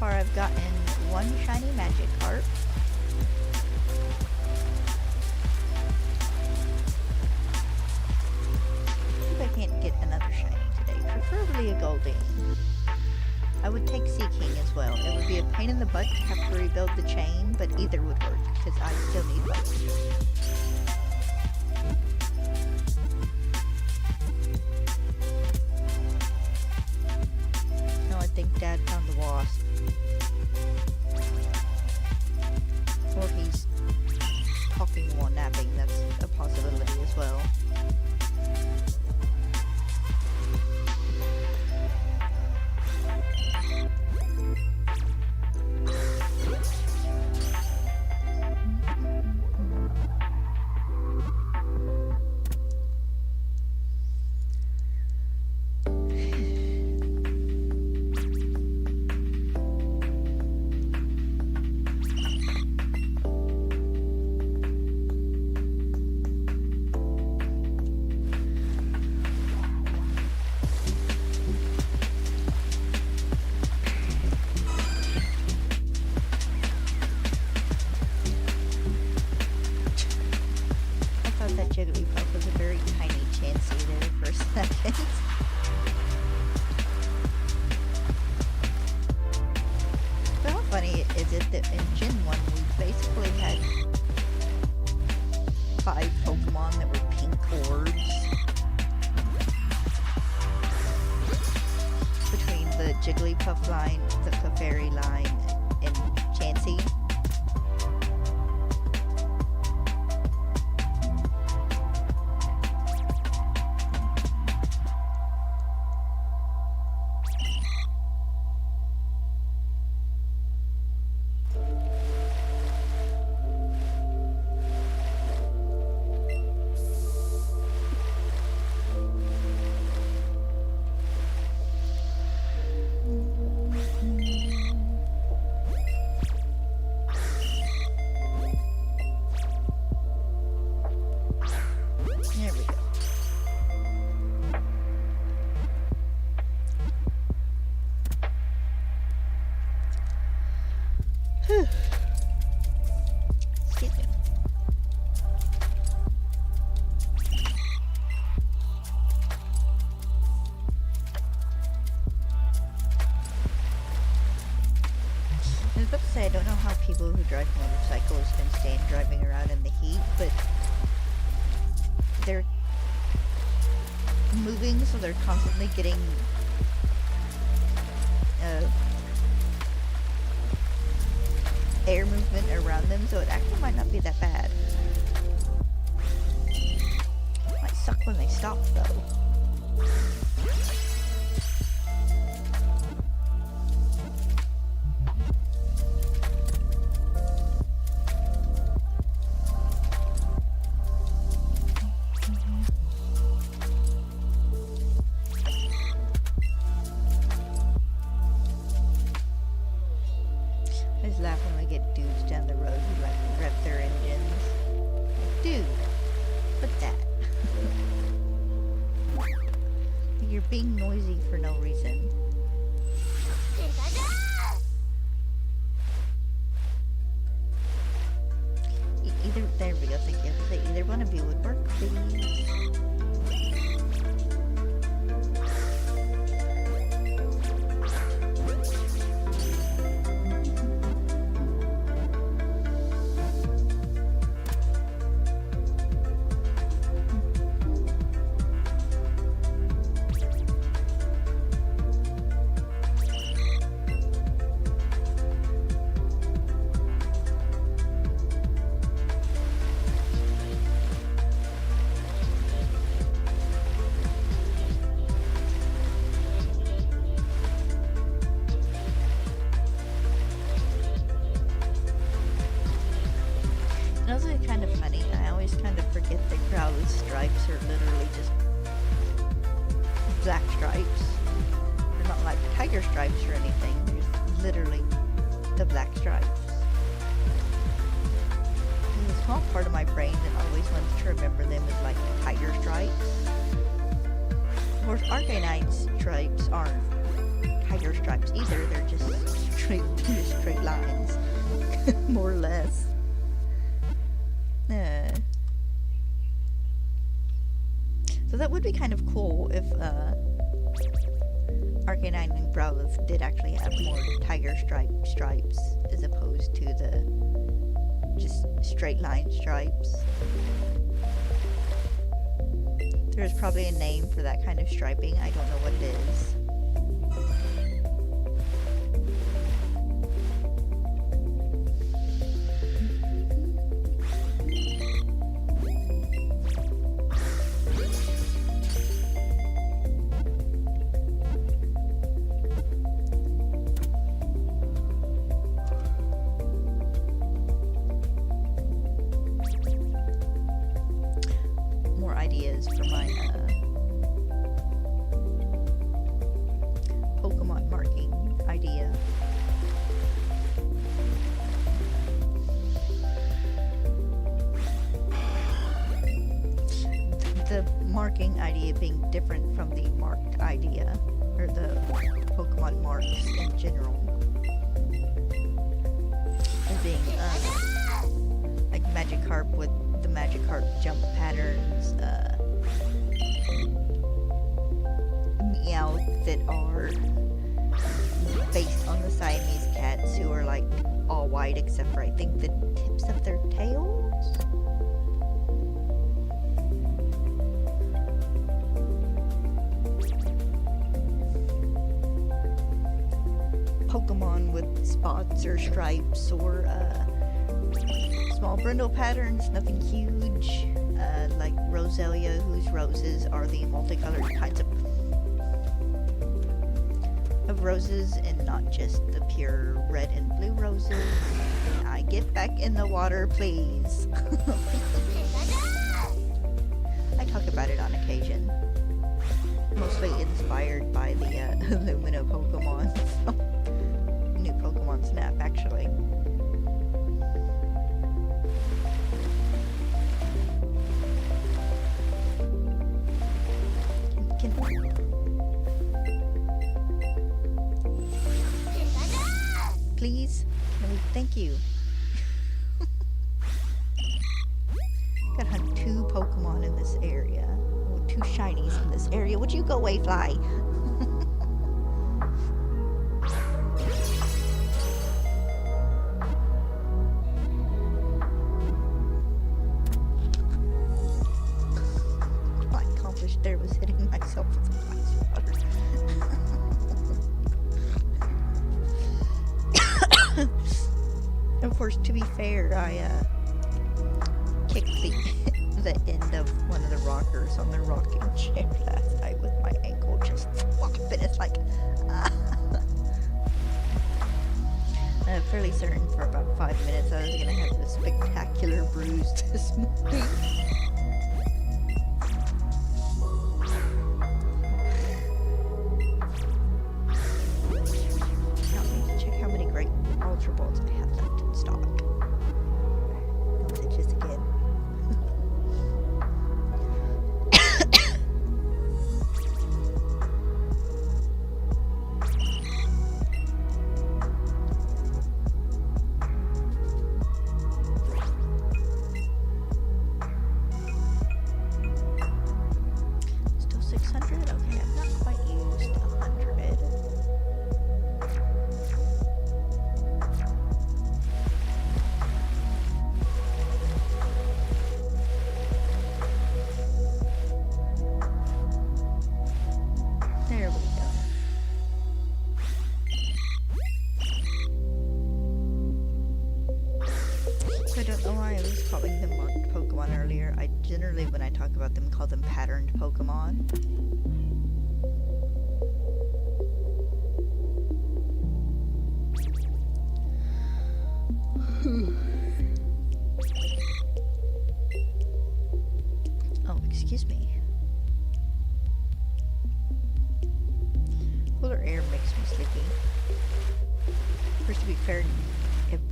I've gotten one shiny Magikarp. I think I can't get another shiny today, preferably a Goldeen. I would take Sea King as well. It would be a pain in the butt to have to rebuild the chain, but either would work, because I still need both. No, I think Dad found the wasp. Or he's talking while napping, that's a possibility as well. Jigglypuff was a very tiny Chansey there for a second. But how funny is it that in Gen 1 we basically had 5 Pokemon that were pink orbs? Between the Jigglypuff line, the Clefairy line, and Chansey. people who drive motorcycles can stand driving around in the heat, but they're moving, so they're constantly getting air movement around them, so it actually might not be that bad. Might suck when they stop, though. I just laugh when we get dudes down the road who like rev their engines. Like, dude, what's that? You're being noisy for no reason. Either, there we go, thank you. Either one of you would work, please. It's also kind of funny, I always kind of forget that Growlithe stripes are literally just black stripes. They're not like tiger stripes or anything, they're just literally the black stripes. There's a small part of my brain that always wants to remember them as like tiger stripes. Of course, Arcanine stripes aren't tiger stripes either, they're just straight lines, more or less. So that would be kind of cool if Arcanine and Growlithe did actually have more tiger stripes as opposed to the just straight line stripes. There's probably a name for that kind of striping, I don't know what it is. Ideas for my Pokemon marking idea. The marking idea being different from the marked idea, or the Pokemon marks in general. As being like Magikarp with the Magikarp jump patterns, Meowth that are based on the Siamese cats who are like all white except for I think the tips of their tails. Pokemon with spots or stripes or small brindle patterns, nothing huge, like Roselia, whose roses are the multicolored kinds of roses and not just the pure red and blue roses. Can I get back in the water, please? I talk about it on occasion. Mostly inspired by the Illumina Pokemon. New Pokemon Snap, actually. Please? Can we? Thank you. Gotta hunt 2 Pokemon in this area. Oh, 2 shinies in this area. Would you go away, Fly? course, to be fair, I kicked the end of one of the rockers on the rocking chair last night with my ankle just flopping. It's like, I'm fairly certain for about 5 minutes I was gonna have a spectacular bruise this morning. Now I need to check how many great Ultra Balls I have left in stock. Oh, just again. Still 600? Okay, I've not quite used 100. There we go. So I don't know why I was calling them marked Pokemon earlier. I generally, when I talk about them, call them patterned Pokemon. Oh, excuse me. Cooler air makes me sleepy. First, to be fair,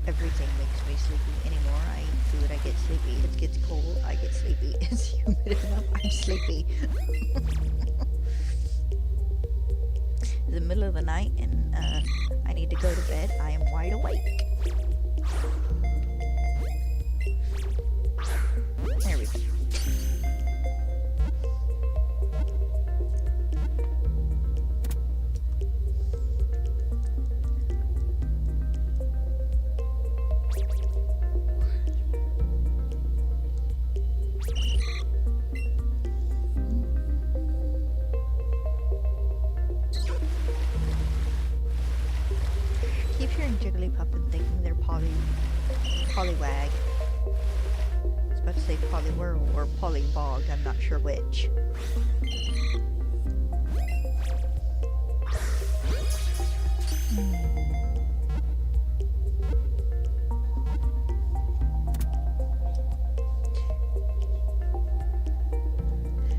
everything makes me sleepy anymore. I eat food, I get sleepy. It gets cold, I get sleepy. It's humid enough, I'm sleepy. It's the middle of the night and I need to go to bed. I am wide awake. There we go. Keep hearing Jigglypuff and thinking they're Poliwag. I was about to say Poliwhirl or Polybog, I'm not sure which.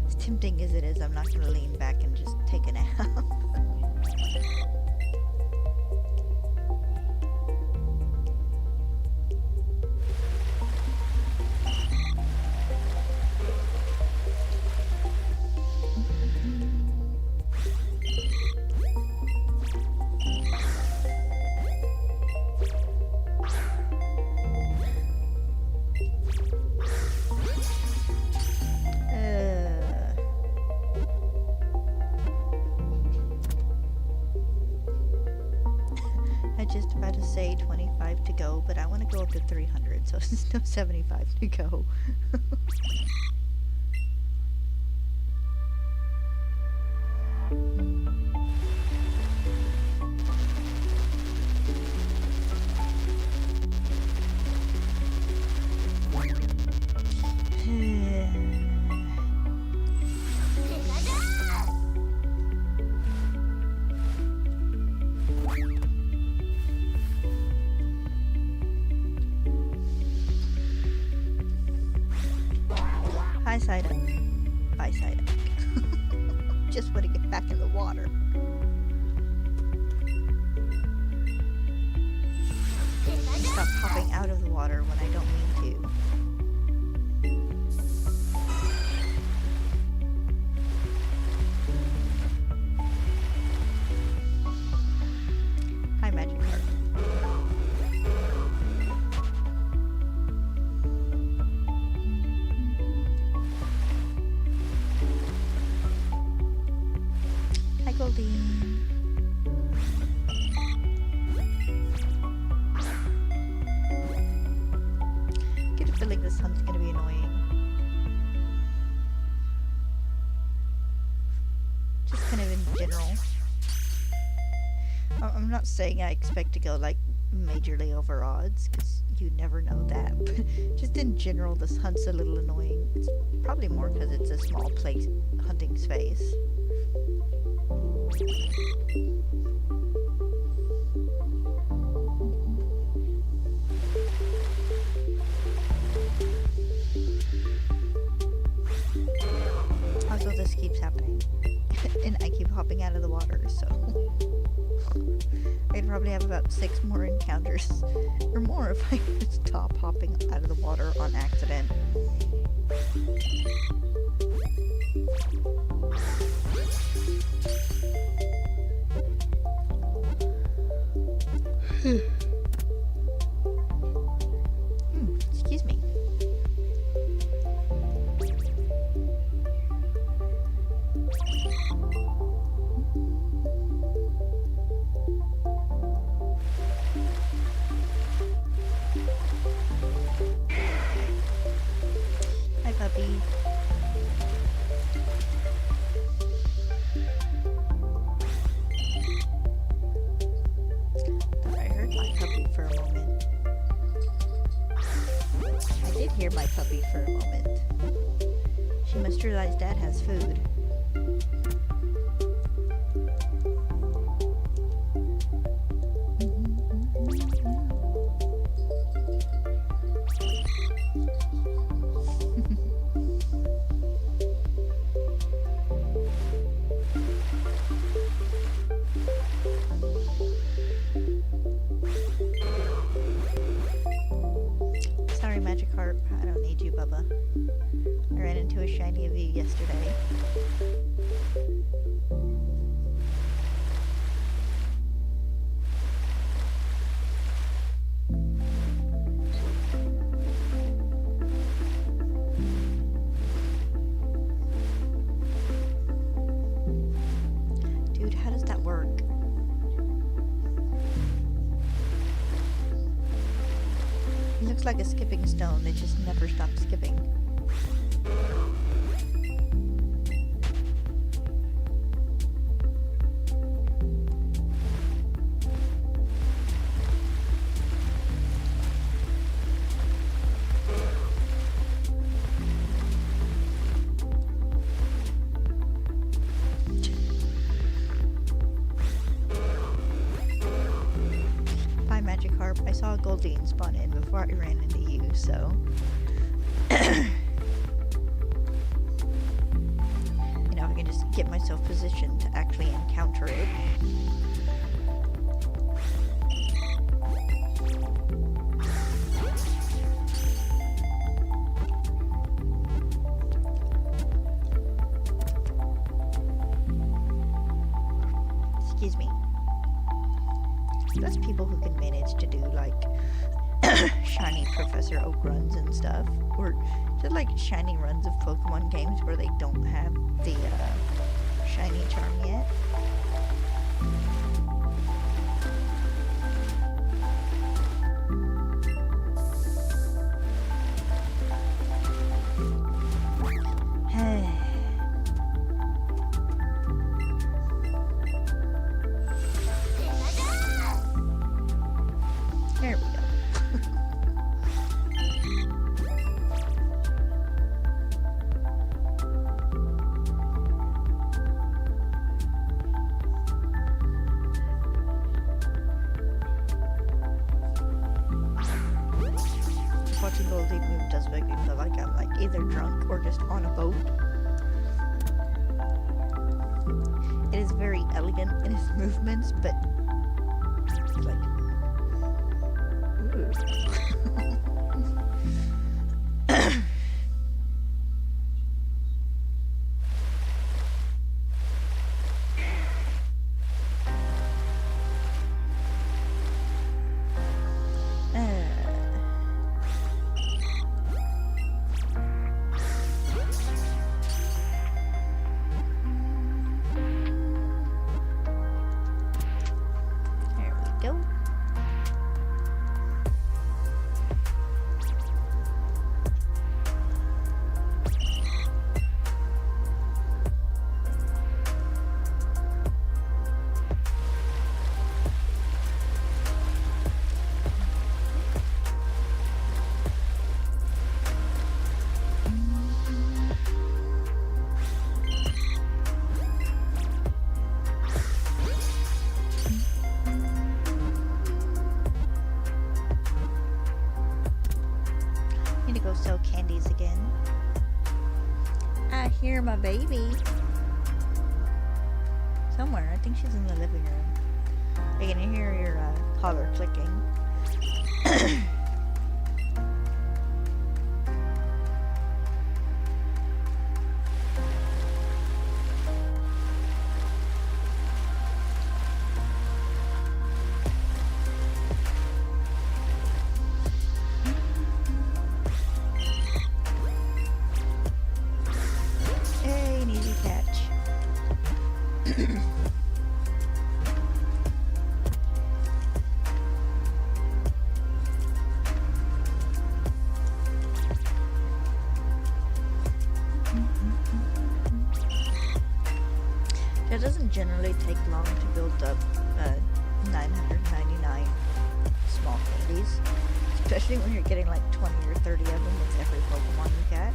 As tempting as it is, I'm not going to lean back and just take a nap. Just about to say 25 to go, but I want to go up to 300, so it's still 75 to go. Hi, Psyduck. Bye, Psyduck. Just want to get back in the water. Stop popping out of the water when I don't mean to. Hi, Magikarp. Hi, Goldeen. Get a feeling this hunt's gonna be annoying. Just kind of in general. I'm not saying I expect to go like majorly over odds, because you never know that. But just in general, this hunt's a little annoying. It's probably more because it's a small place hunting space. Also, this keeps happening. And I keep hopping out of the water, so I'd probably have about 6 more encounters or more if I could stop hopping out of the water on accident. Excuse me. Hi, puppy. Thought I heard my puppy for a moment. I did hear my puppy for a moment. She must realize Dad has food. Sorry, Magikarp. I don't need you, Bubba. I ran into a shiny of you yesterday. Dude, how does that work? It looks like a skipping stone. It just never stops skipping. Bye, Magikarp. I saw a Goldeen spawn in before I ran into you, so... You know, I can just get myself positioned to actually encounter it. Excuse me. Those people who can manage to do, like, shiny Professor Oak runs and stuff, or just like shiny runs of Pokemon games where they don't have the shiny charm yet. There we go. Watching Goldeen move does make me feel like I'm like either drunk or just on a boat. It is very elegant in its movements, but it's like, ooh. There we go. candies again. I hear my baby. Somewhere. I think she's in the living room. I can hear your collar clicking. Hey, an easy catch. It doesn't generally take long to build up 999 small candies, especially when you're getting like 20 or 30 of them with every Pokemon you catch.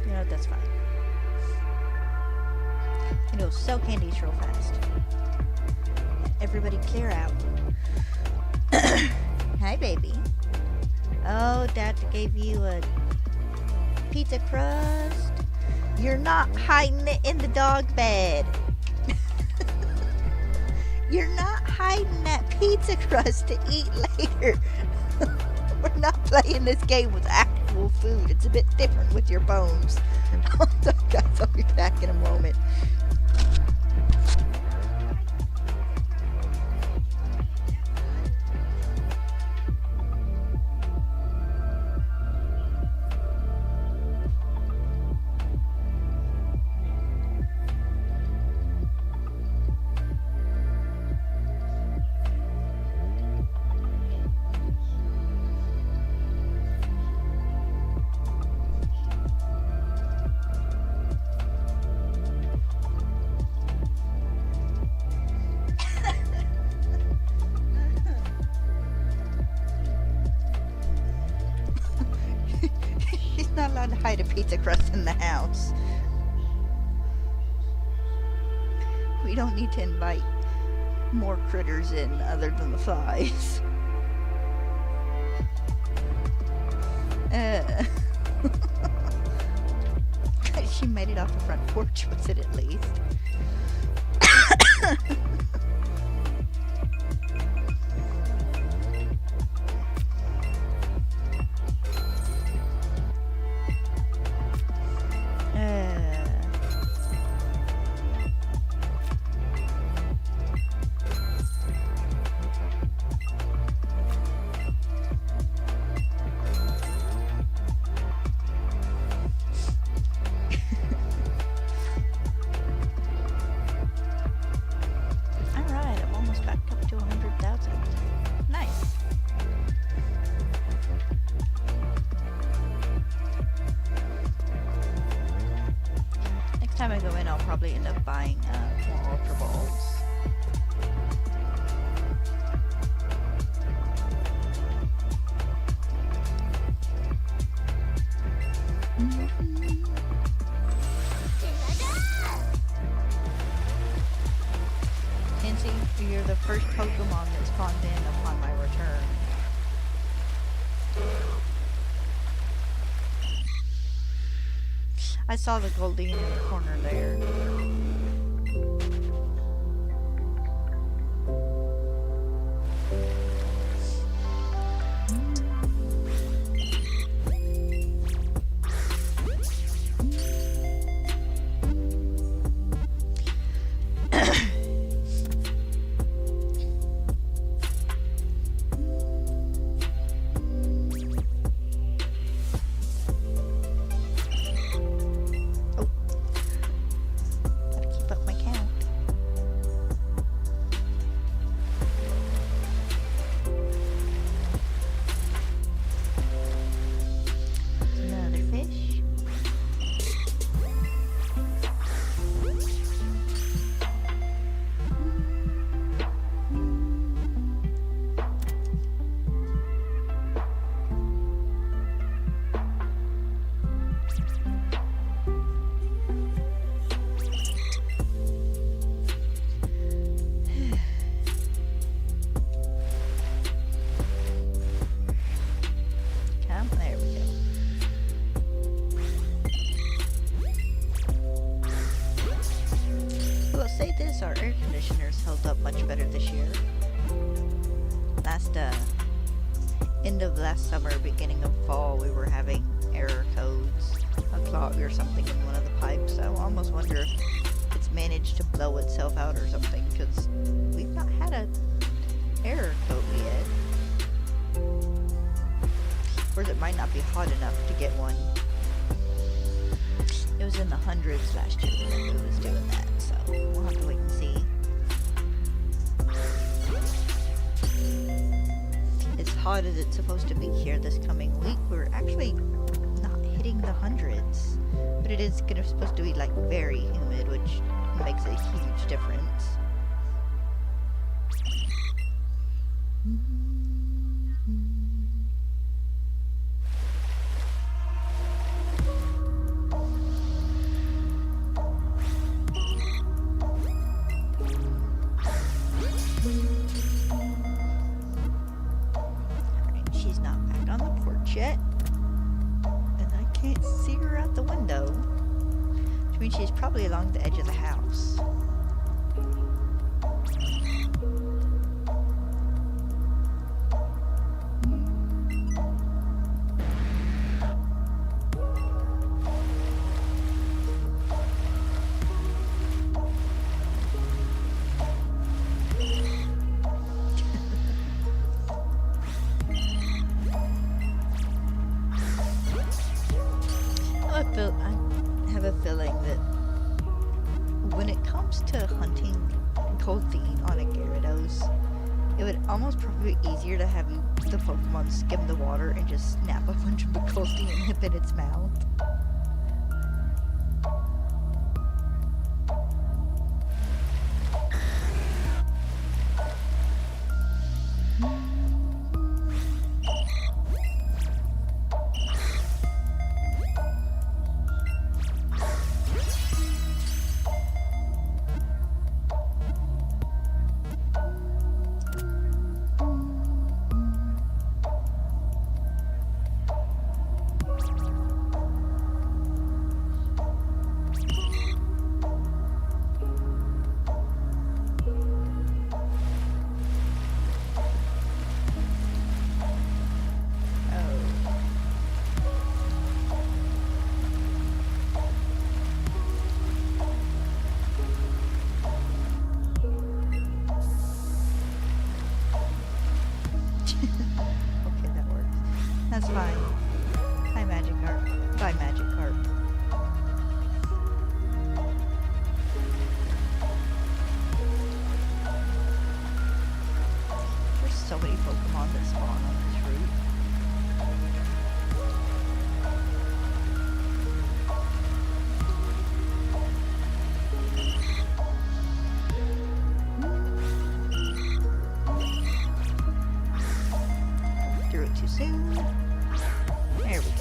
You know what, that's fine. And you'll sell candies real fast. Everybody clear out. Hi, baby. Oh, Dad gave you a pizza crust. You're not hiding it in the dog bed. You're not hiding that pizza crust to eat later. We're not playing this game with actual food. It's a bit different with your bones. Oh, guys, I'll be back in a moment. Not allowed to hide a pizza crust in the house. We don't need to invite more critters in other than the flies. She made it off the front porch with it at least. Time I go in, I'll probably end up buying more Ultra Balls. Nancy, you're the first Pokemon that spawned in upon my return. I saw the Goldeen in the corner there. say this, our air conditioners held up much better this year. End of last summer, beginning of fall, we were having error codes, a clog or something in one of the pipes. I almost wonder if it's managed to blow itself out or something, because we've not had a error code yet. Or it might not be hot enough to get one. It was in the hundreds last year when it was doing that, so we'll have to wait and see. As hot as it's supposed to be here this coming week, we're actually not hitting the hundreds. But it is supposed to be like very humid, which makes a huge difference. Yet, and I can't see her out the window, which means she's probably along the edge of the house. I have a feeling that when it comes to hunting Goldeen on a Gyarados, it would almost probably be easier to have the Pokemon skim the water and just snap a bunch of the Goldeen and nip in its mouth. That's fine. Hi, Magikarp. Bye, Magikarp. There's so many Pokemon that spawn on this route. Threw it too soon. There we go.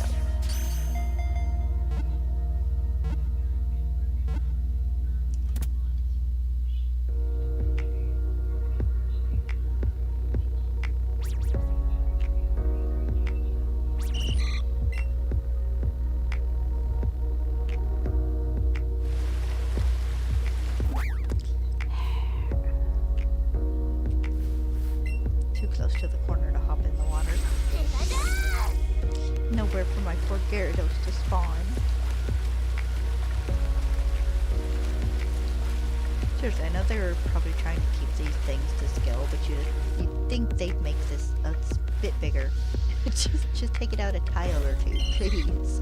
Too close to the corner to hop in the water. Nowhere for my poor Gyarados to spawn. Seriously, I know they're probably trying to keep these things to scale, but you'd think they'd make this a bit bigger. just take it out a tile or two, please.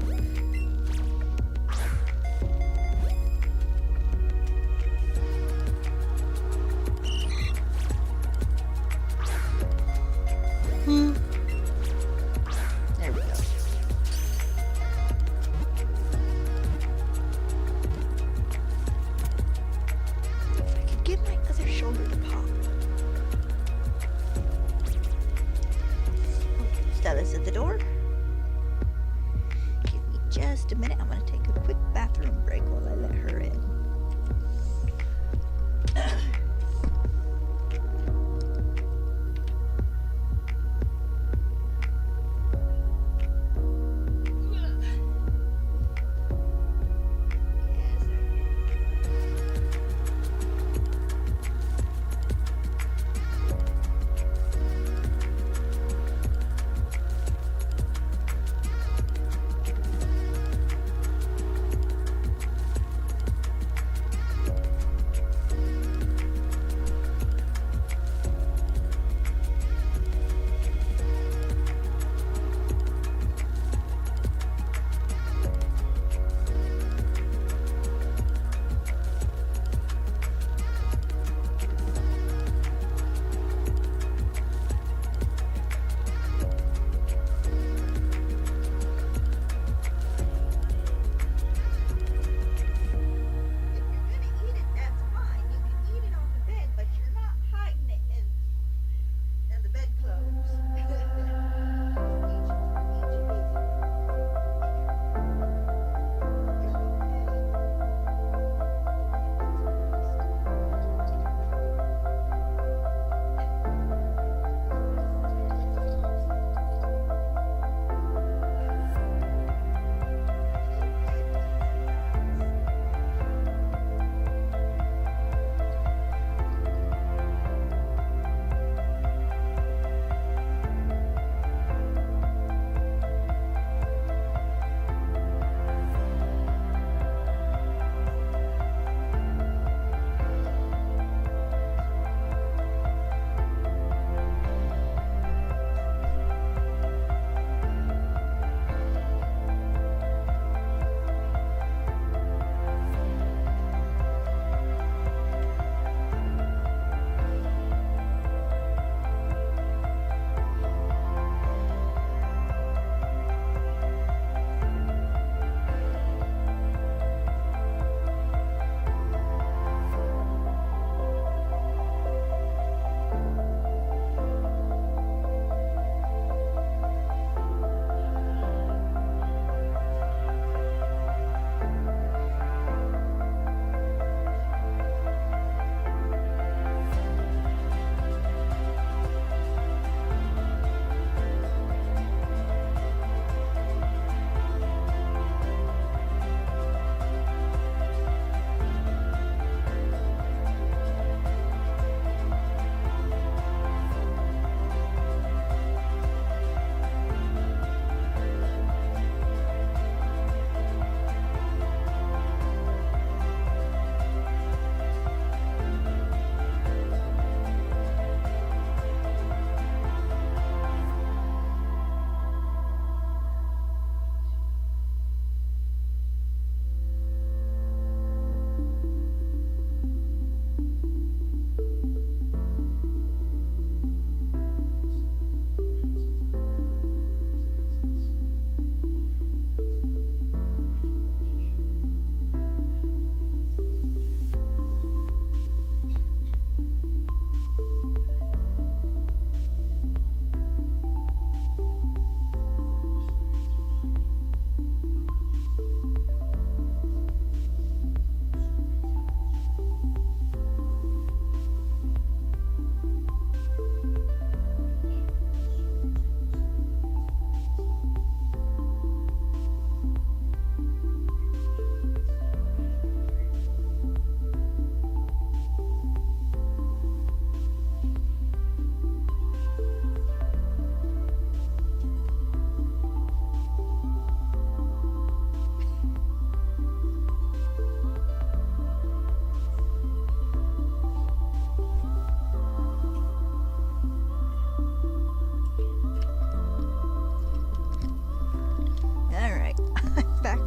There we go. If I could get my other shoulder to pop. Oh, Stella's at the door. Give me just a minute. I'm going to take a quick bathroom break while I let her in.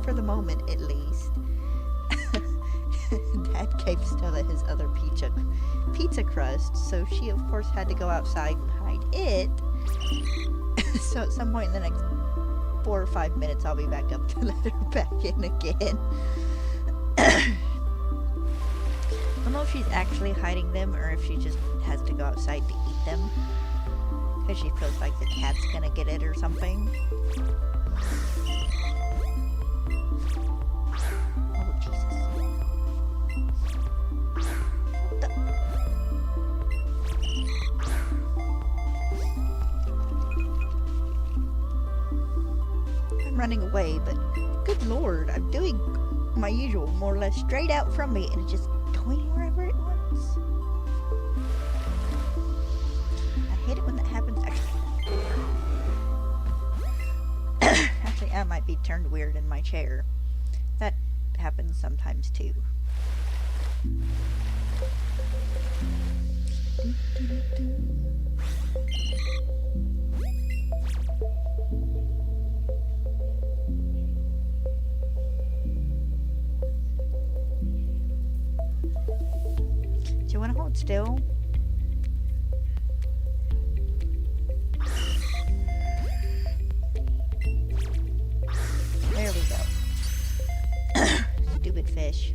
For the moment, at least. Dad gave Stella his other pizza crust, so she of course had to go outside and hide it. So at some point in the next 4 or 5 minutes, I'll be back up to let her back in again. I don't know if she's actually hiding them or if she just has to go outside to eat them, because she feels like the cat's gonna get it or something. Oh, Jesus. I'm running away, but good Lord, I'm doing my usual, more or less straight out from me, and it's just going wherever it wants. I hate it when that happens. Actually, I might be turned weird in my chair. That happens sometimes too. Do you want to hold still? There we go. Stupid fish.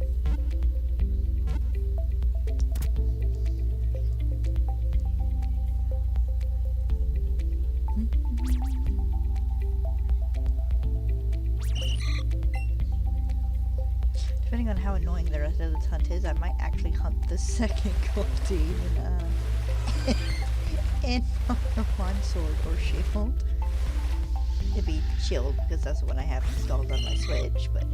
Depending on how annoying the rest of this hunt is, I might actually hunt the second Goldeen in one sword or shield. It'd be shield because that's what I have installed on my Switch, but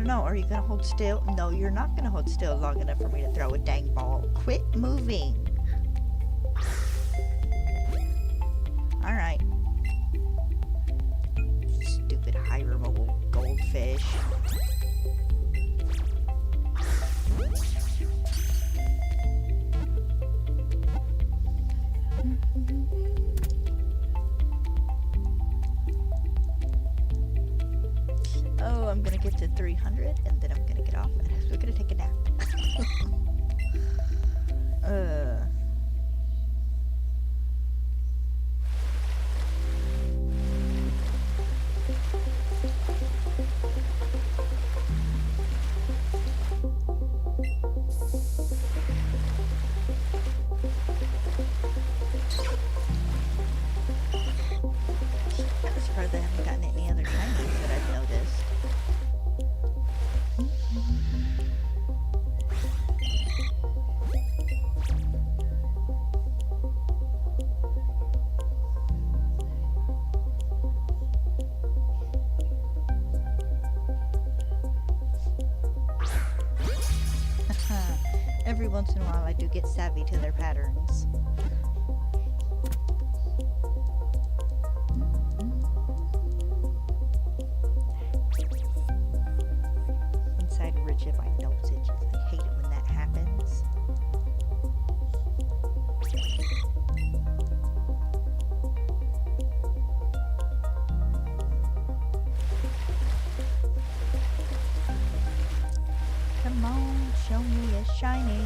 no, are you gonna hold still? No, you're not gonna hold still long enough for me to throw a dang ball. Quit moving. Alright. Stupid high removal goldfish. Oh, I'm gonna get to 300 and then I'm gonna get off and we're gonna take a nap. I'm surprised I haven't gotten any other shinies that I've noticed. Every once in a while I do get savvy to their patterns. Inside ridge of my nose itches. I hate it when that happens. Come on, show me a shiny.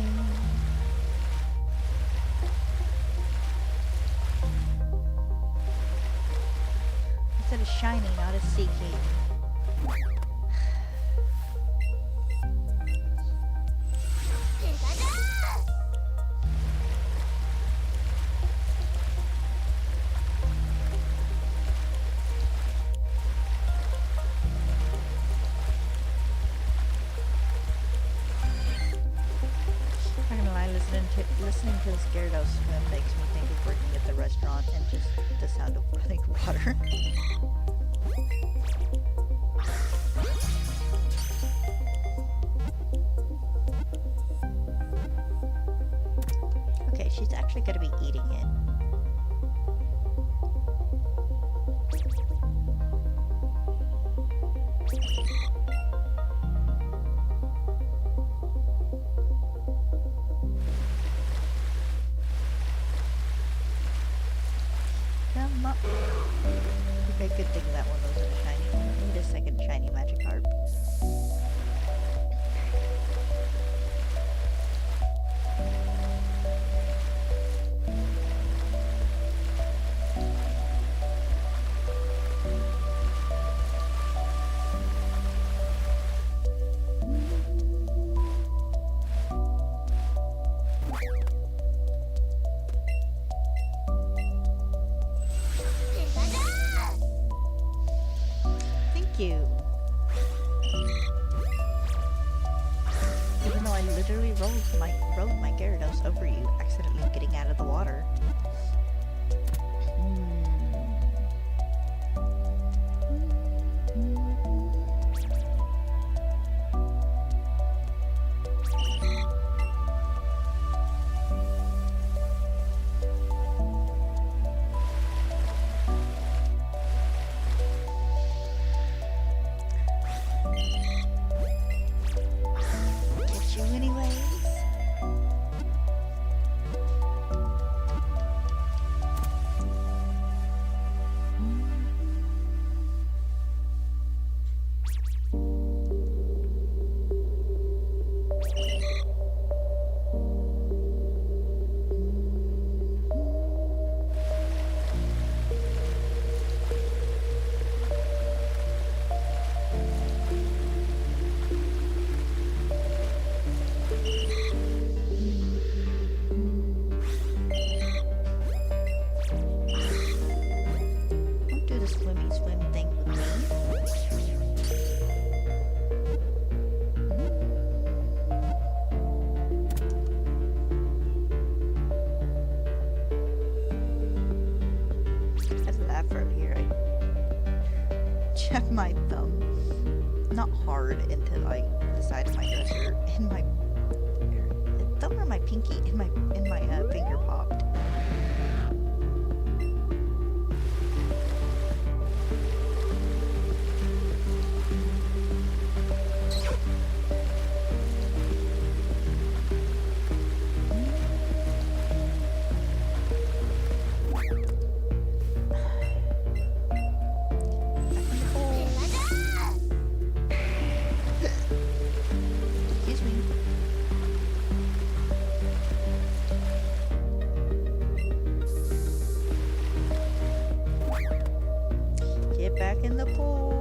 I said a shiny, not a seeking. Listening to the Gyarados swim makes me think of working at the restaurant and just the sound of running water. Okay, she's actually going to be eating it. good thing that one wasn't a shiny. I need a second shiny Magikarp. You. Even though I literally rode my Gyarados over you, accidentally getting out of the water. Check my thumb, not hard, into like the side of my dresser, and my thumb or my pinky in my finger popped. Back in the pool.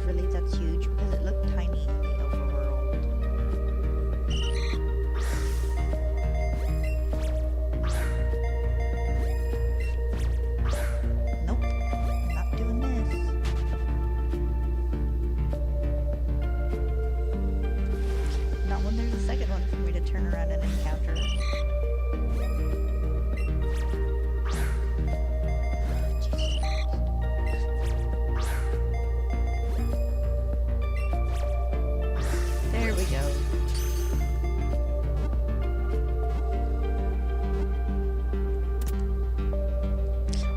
Really, that's huge because it looked tiny in the overworld. Nope, I'm not doing this. Not when there's a second one for me to turn around and encounter. There we go.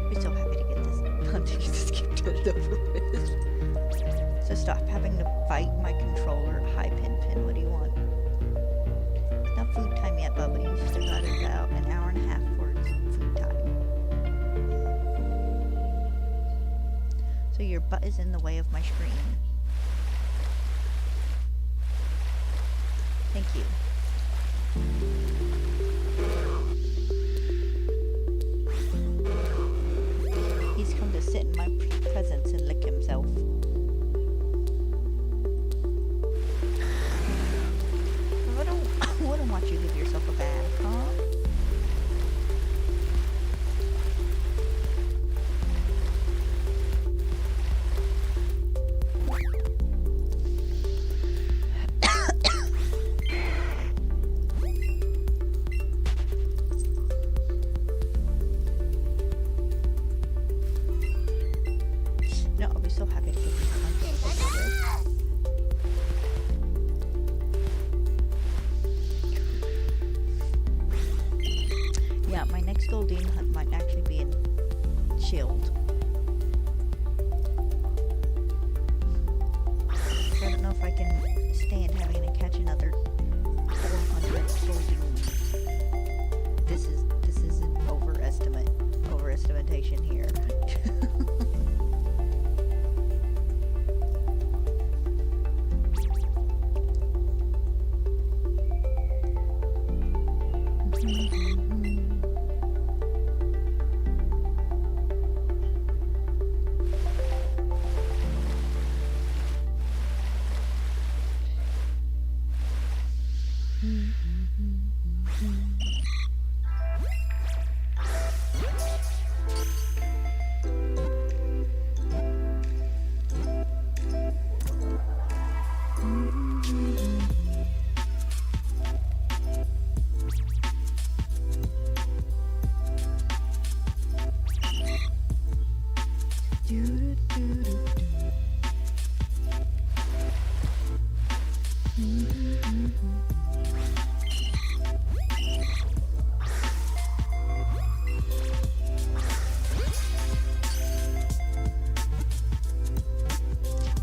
I'm so happy to get this done. Just get it over with. So stop having to fight my controller. Hi, Pin. What do you want? Not food time yet, Bubba. You still got about an hour and a half for food time. So your butt is in the way of my screen. Thank you. He's come to sit in my presence and lick himself. I wouldn't want you to give yourself a bath, huh? No, I'll be so happy to get you something. Yeah, my next Goldeen hunt might actually be in Shield. I don't know if I can stand having to catch another I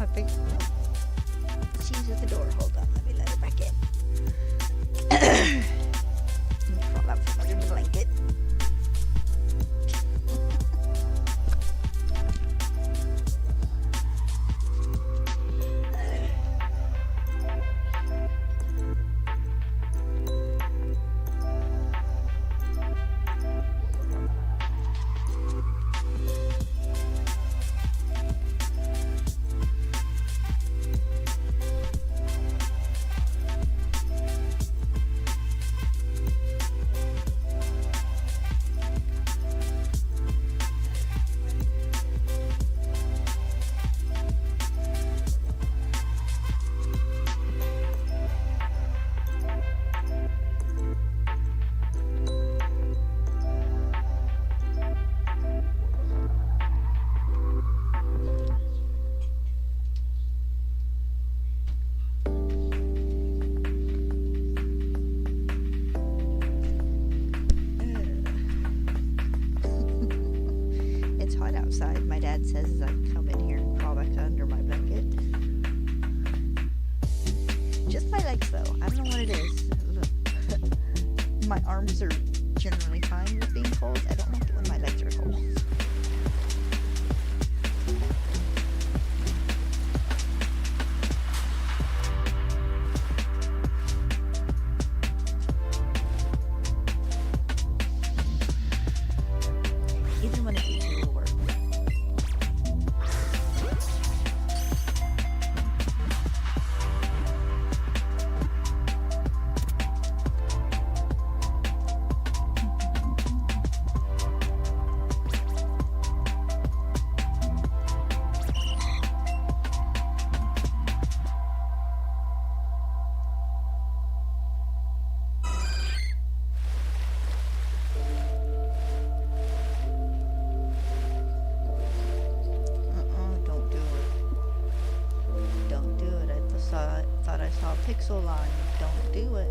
think she's at the door. Hold on, let me let her back in. Crawl out from under the blanket. Outside. My dad says I come in here and crawl back under my blanket. Just my legs though. I don't know what it is. My arms are generally fine with being cold. I don't like it when my legs are cold. Even when it gets too warm. Pixel line, don't do it.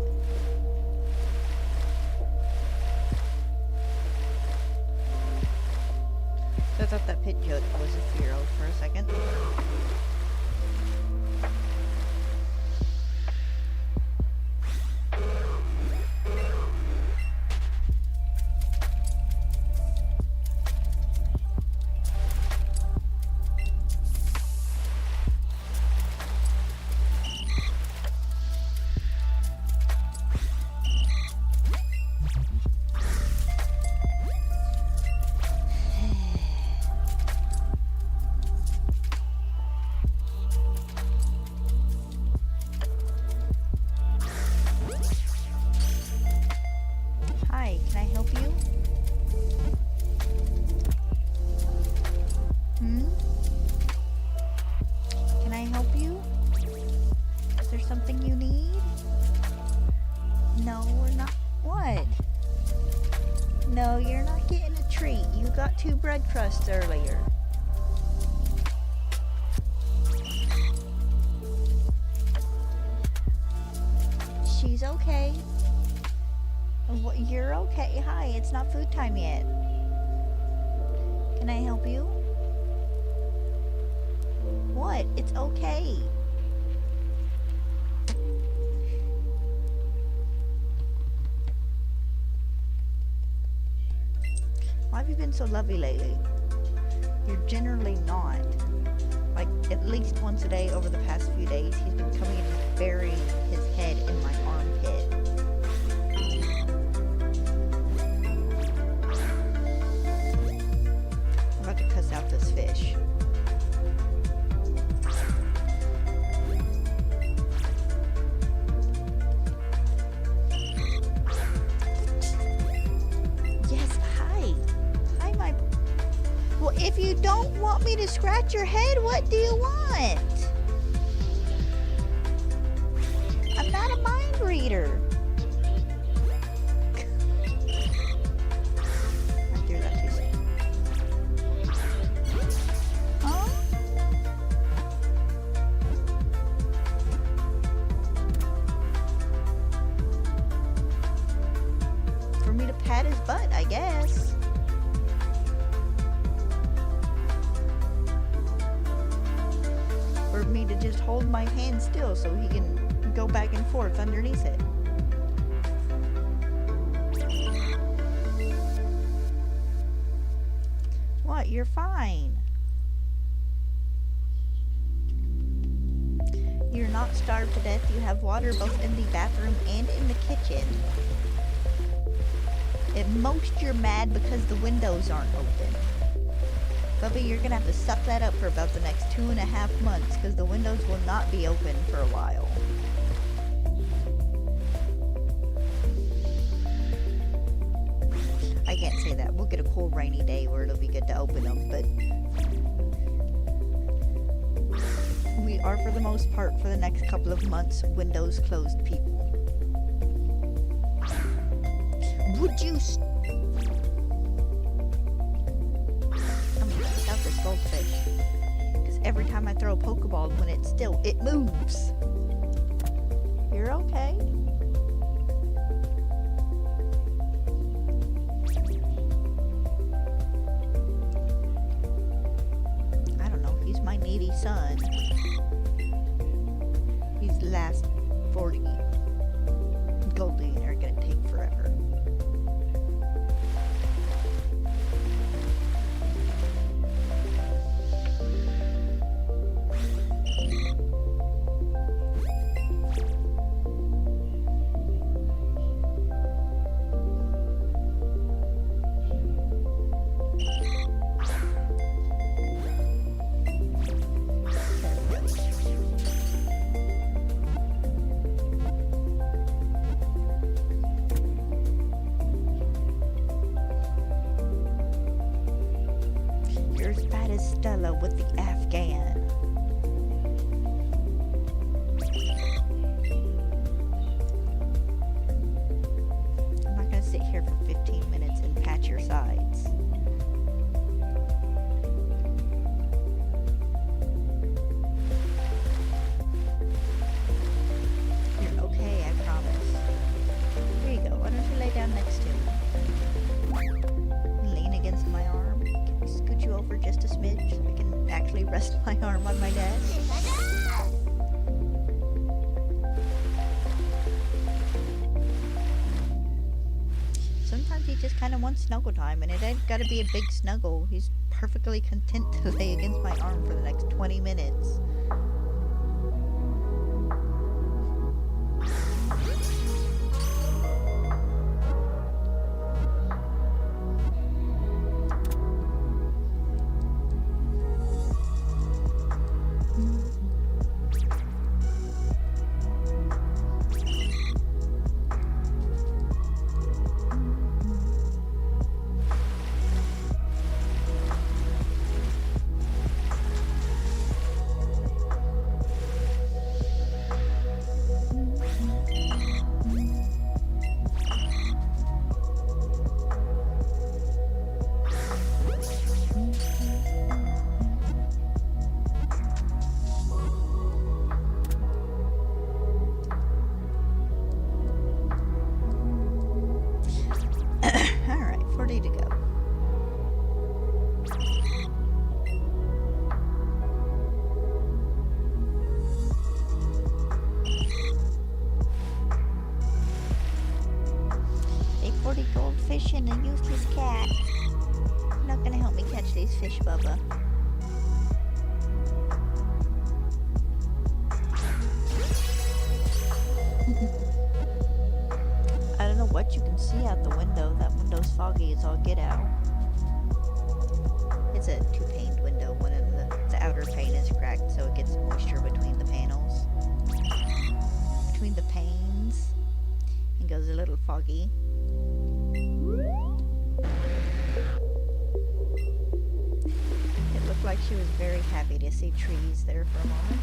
So I thought that pit joke was a 0 for a second. Something you need? No, we're not. What? No, you're not getting a treat. You got 2 bread crusts earlier. She's okay. You're okay. Hi, it's not food time yet. Can I help you? What? It's okay. Why have you been so lovely lately? You're generally not. Like, at least once a day over the past few days, he's been coming and just burying his head in my armpit. I'm about to cuss out this fish. don't want me to scratch your head? What do you want? I'm not a mind reader. I threw that too soon. Huh? For me to pat his butt, I guess. For me to just hold my hand still so he can go back and forth underneath it. What? You're fine. You're not starved to death. You have water both in the bathroom and in the kitchen. At most, you're mad because the windows aren't open. Bubby, you're gonna have to suck that up for about the next 2.5 months because the windows will not be open for a while. I can't say that. We'll get a cool rainy day where it'll be good to open them, but we are, for the most part, for the next couple of months, windows closed people. Would you out this goldfish? Because every time I throw a Pokeball, when it's still, it moves. You're okay. I don't know. He's my needy son. These last 40 Goldeen are gonna take forever. Stella with the Afghan. I'm not gonna sit here for 15 minutes and pat your sides. You're okay, I promise. Here you go. Why don't you lay down next to me? Lean against my arm. Can we scoot you over just a smidge so I can actually rest my arm on my desk? Sometimes he just kind of wants snuggle time, and it ain't got to be a big snuggle. He's perfectly content to lay against my arm for the next 20 minutes. Goldfish and a useless cat. You're not gonna help me catch these fish, Bubba. I don't know what you can see out the window. That window's foggy as all get out. It's a two-paned window. One of the outer pane is cracked, so it gets moisture between the panels. Between the panes. It goes a little foggy. It looks looked like she was very happy to see trees there for a moment.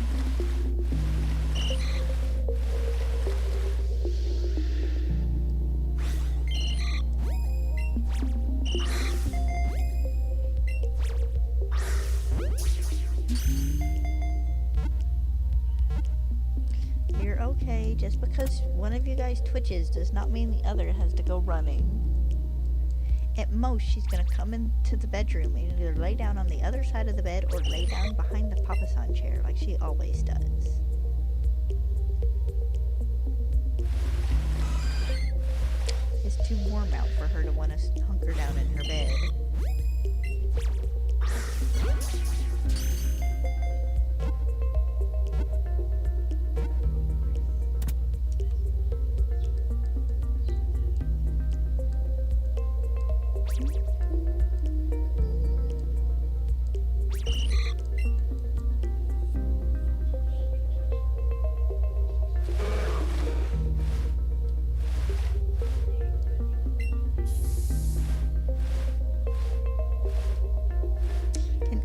You're okay. Just because one of you guys twitches does not mean the other has to go running. At most, she's going to come into the bedroom and either lay down on the other side of the bed or lay down behind the papasan chair like she always does. It's too warm out for her to want to hunker down in her bed.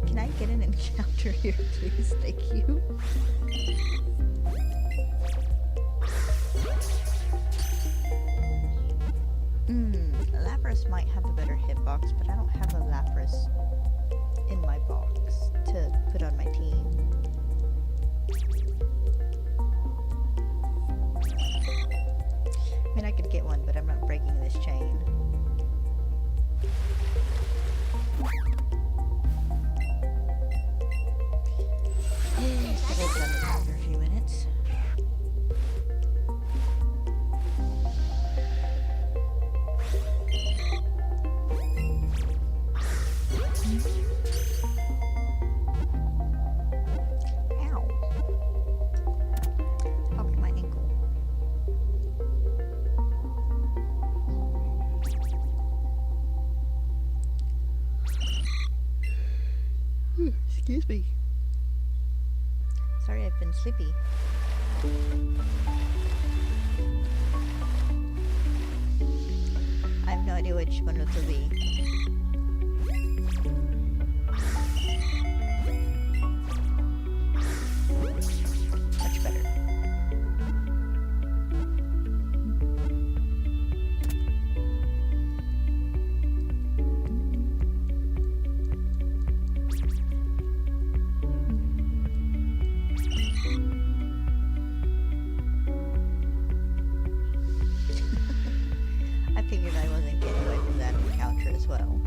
Can I get an encounter here, please? Thank you. Lapras might have a better hitbox, but I don't have a Lapras in my box to put on my team. I mean, I could get one, but I'm not breaking this chain. I've done it after a few minutes. Ow. Popped my ankle. Excuse me. Sorry, I've been sleepy. I have no idea which one it will be. Much better. I figured I wasn't getting away from that encounter as well.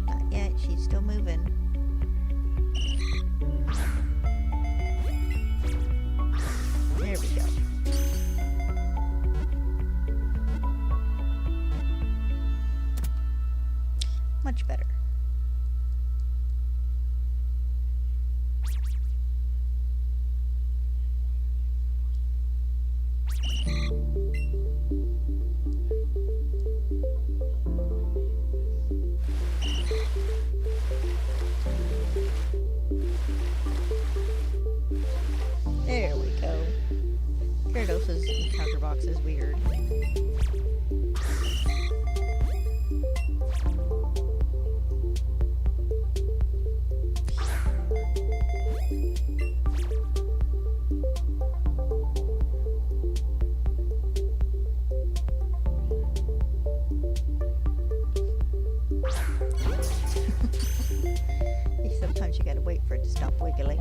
Not yet, she's still moving. There we go. Much better. There we go. Gyarados' encounter box is weird. Sometimes you gotta wait for it to stop wiggling.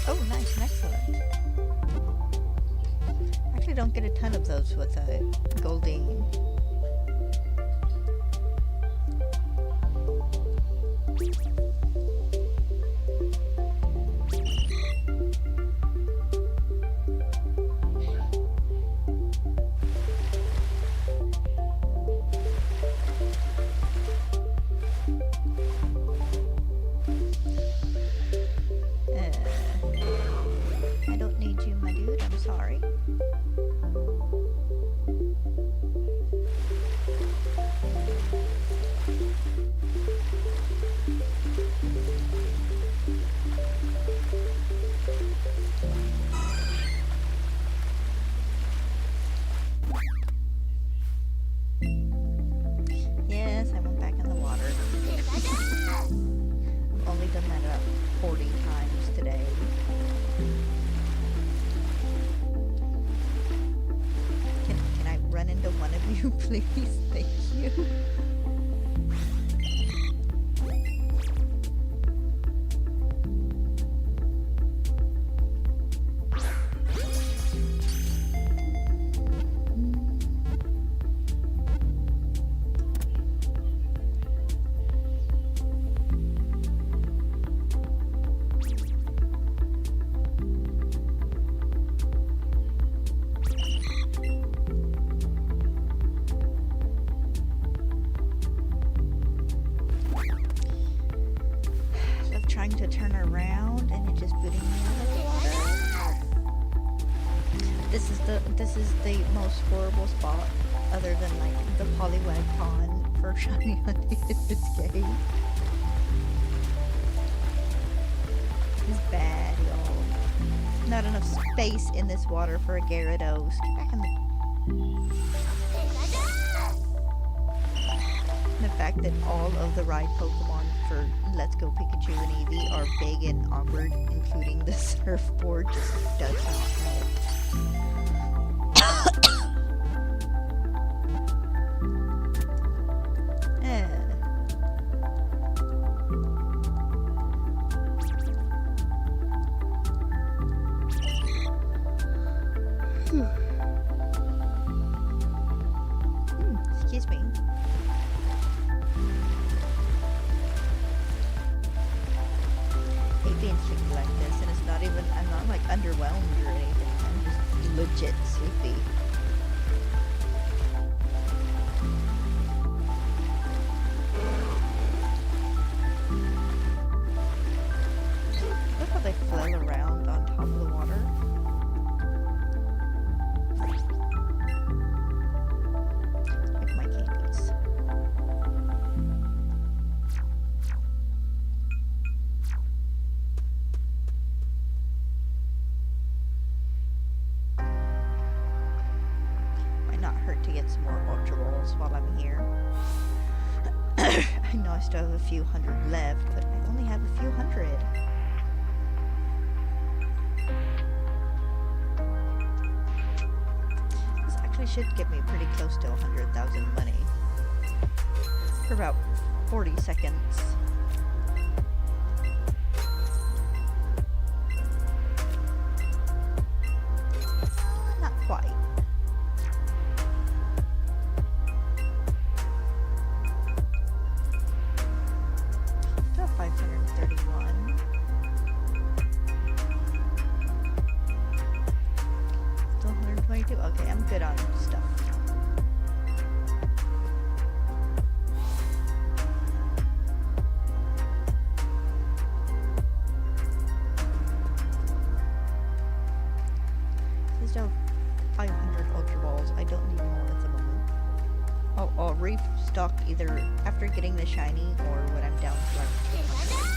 Oh, nice and excellent. Actually, don't get a ton of those with a Goldeen. find the one of you, please? Thank you. Trying to turn around and it just booting me out of the water. This is the most horrible spot other than like the Poliwag pond for shiny hunting in this game. It's bad, y'all. Not enough space in this water for a Gyarados. Get back in the fact that all of the ride Pokemon for Let's Go Pikachu and Eevee are big and awkward, including the surfboard, just does not help. Excuse me. Being sleepy like this, and it's not even, I'm not like underwhelmed or anything, I'm just legit sleepy. Look how they flail around on top of the water. Like my candies. To get some more Ultra Balls while I'm here. I know I still have a few hundred left, but I only have a few hundred. This actually should get me pretty close to 100,000 money. For about 40 seconds. Not quite. Okay, I'm good on stuff. There's still 500 Ultra Balls. I don't need more at the moment. I'll restock either after getting the shiny or when I'm down to like 200.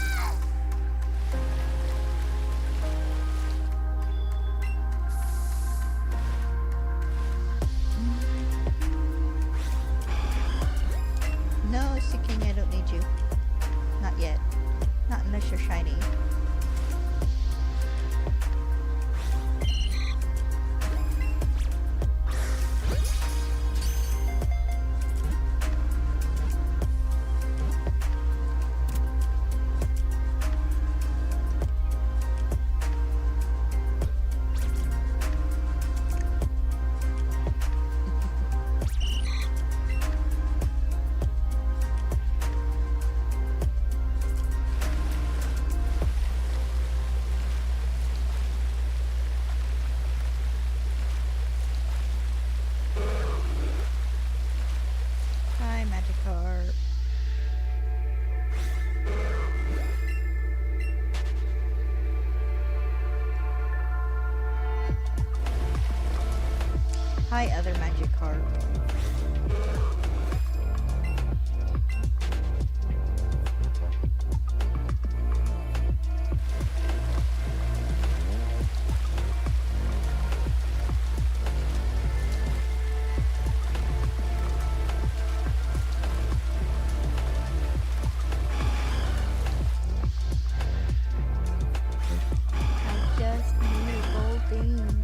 No, King, I don't need you. Not yet. Not unless you're shiny. Hi, other Magikarp. I just need a Goldeen.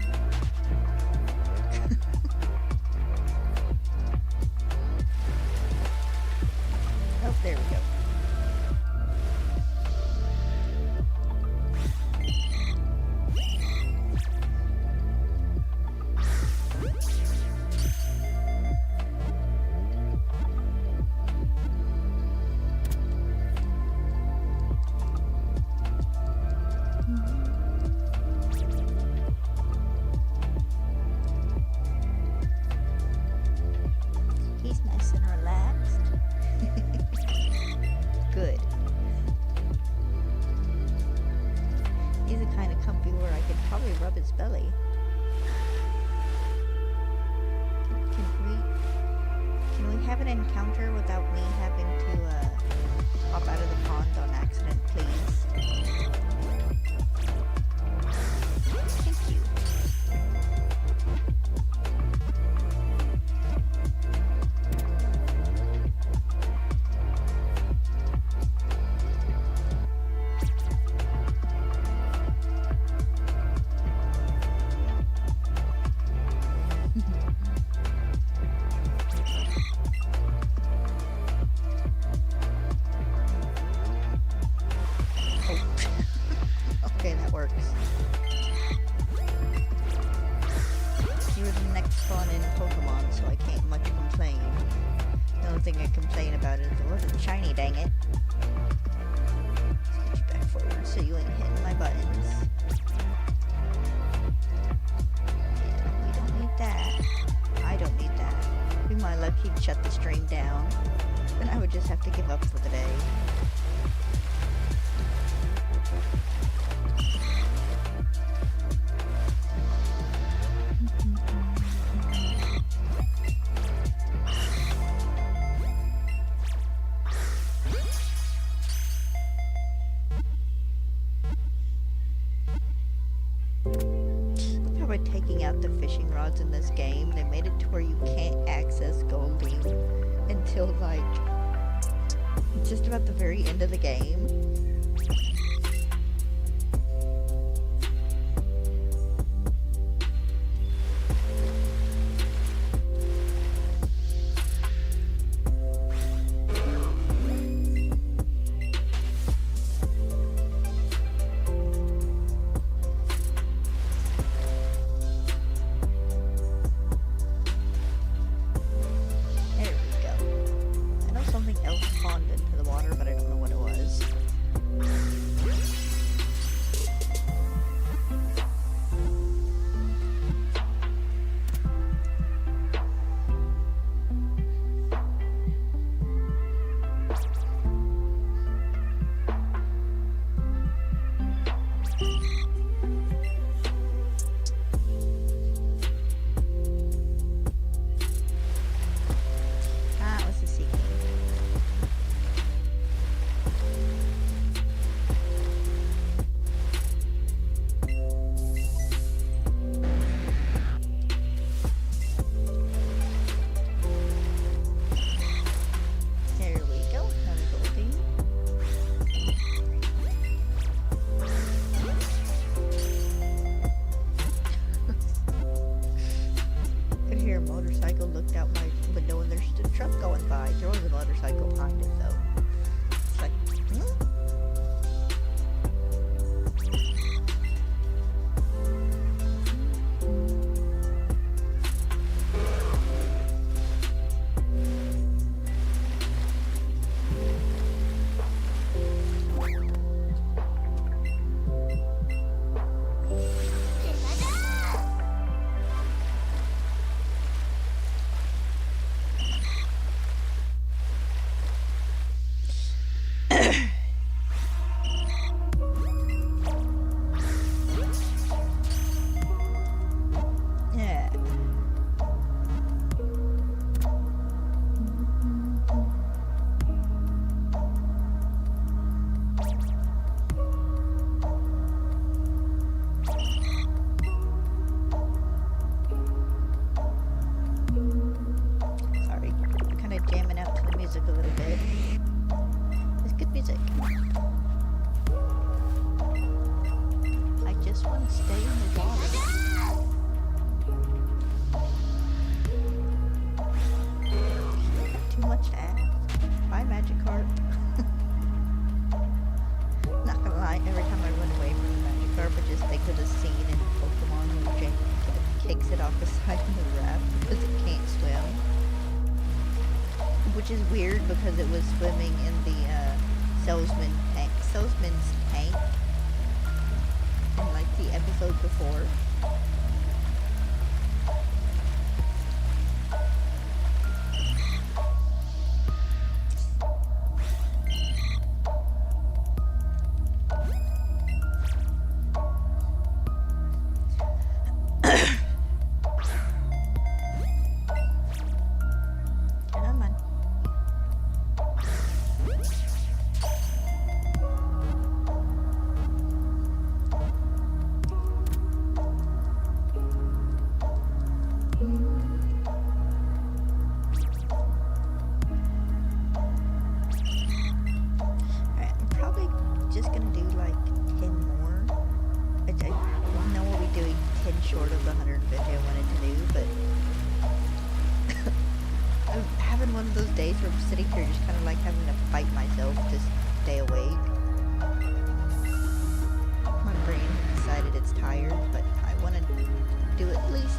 encounter without me having to hop out of the pond on accident, please? Thank you. Okay, that works. You were the next spawn in Pokemon, so I can't much complain. The only thing I complain about is it wasn't shiny, dang it. Let's get you back forward so you ain't hitting my buttons. Yeah, we don't need that. I don't need that. Be my luck he'd shut the stream down. Then I would just have to give up for the day. By taking out the fishing rods in this game, they made it to where you can't access Goldeen until like just about the very end of the game. Which is weird because it was swimming in the salesman's tank in like the episode before. Come on. Alright, I'm probably just gonna do like 10 more. I know we'll be doing 10 short of the 150 I wanted to do, but I'm having one of those days where I'm sitting here just kind of like having to fight myself to stay awake. My brain decided it's tired, but I want to do at least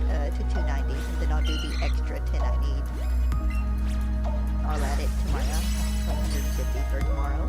to 290, and then I'll do the extra 10 I need. I'll add it to my 150 for tomorrow.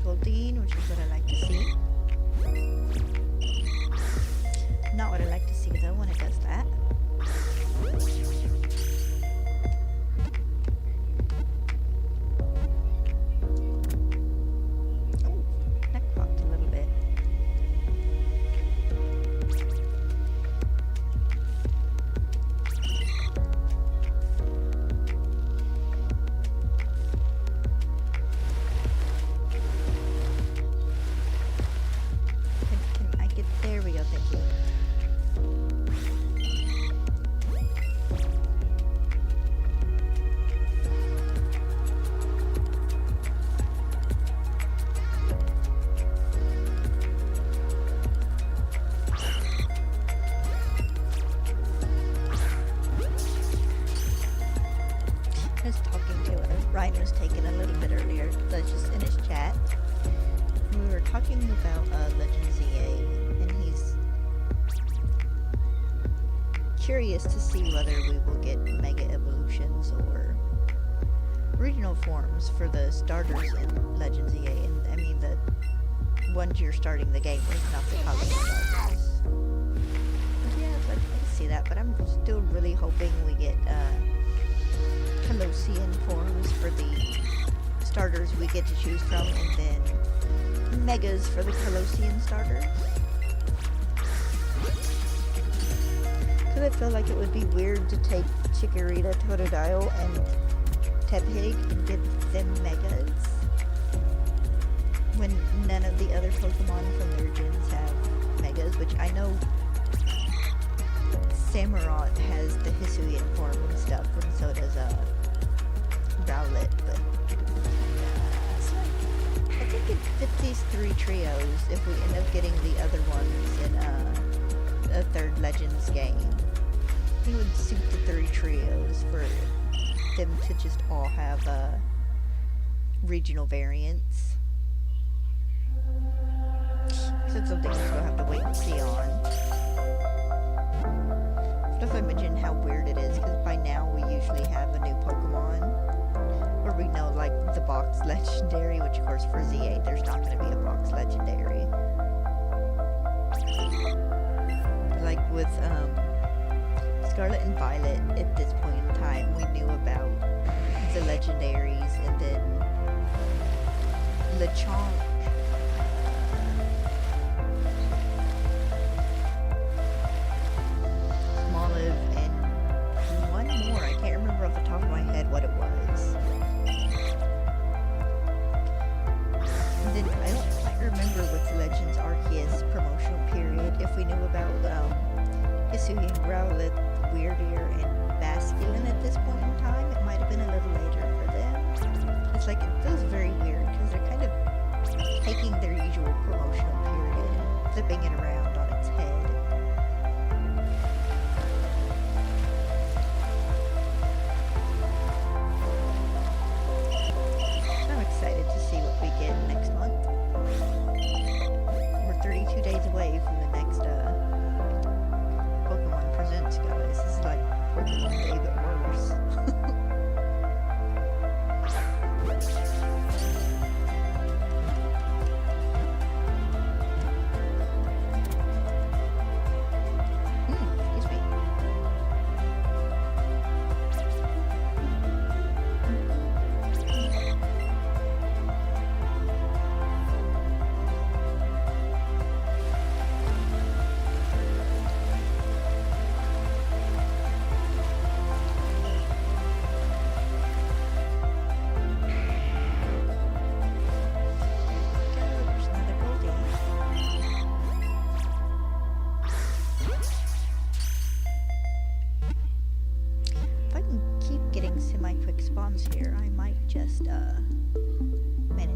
Goldeen, which is what I like to see. Not what I like to see though when it does that. Oh, neck popped a little bit. There we go, thank you. I was talking to Ryan was taking a little bit earlier, just in his chat. We were talking about Legends EA. Curious to see whether we will get mega evolutions or regional forms for the starters in Legends EA, and I mean the ones you're starting the game with, not the college starters. Yeah, I can see that, but I'm still really hoping we get Colossean forms for the starters we get to choose from, and then megas for the Colossean starters. Because I feel like it would be weird to take Chikorita, Totodile, and Tepig and give them megas when none of the other Pokemon from their gens have megas, which I know Samurott has the Hisuian form and stuff, and so does Rowlet, but I think it fits these three trios if we end up getting the other ones in a third Legends game. It would suit the three trios for them to just all have regional variants. So it's something we'll have to wait and see on. Plus I mentioned how weird it is, because by now we usually have a new Pokemon. Or we know like the box legendary, which of course for Z8 there's not going to be a box legendary. Like with Scarlet and Violet, at this point in time, we knew about the legendaries, and then Lechonk, Smoliv, and one more. I can't remember off the top of my head what it was. And then I don't quite remember what's Legends Arceus promotional period. If we knew about Hisuian, Growlithe, Weirdeer, and Basculin at this point in time, it might have been a little later for them. It's like, it feels very weird because they're kind of taking their usual promotional period and flipping it around on its head. I'm excited to see what we get next month. We're 32 days away from the next Pokemon Presents, guys. This is like Pokemon Day, but worse.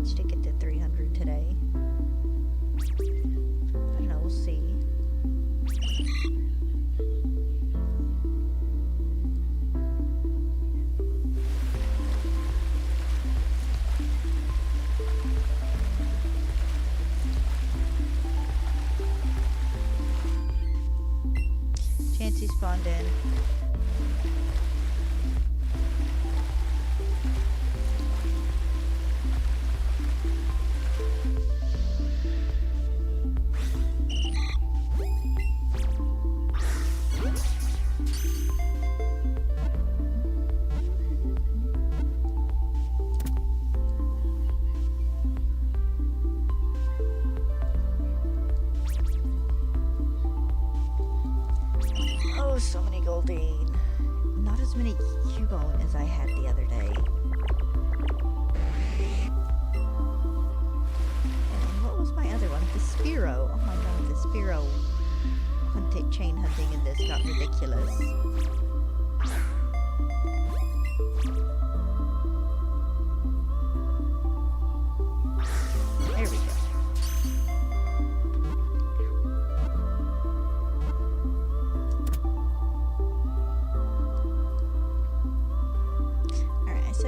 manage to get to 300 today. I don't know, we'll see. Chansey spawned in. So many Goldeen. Not as many Cubone as I had the other day. And what was my other one? The Spearow. Oh my god, the Spearow chain hunting in this got ridiculous. There we go.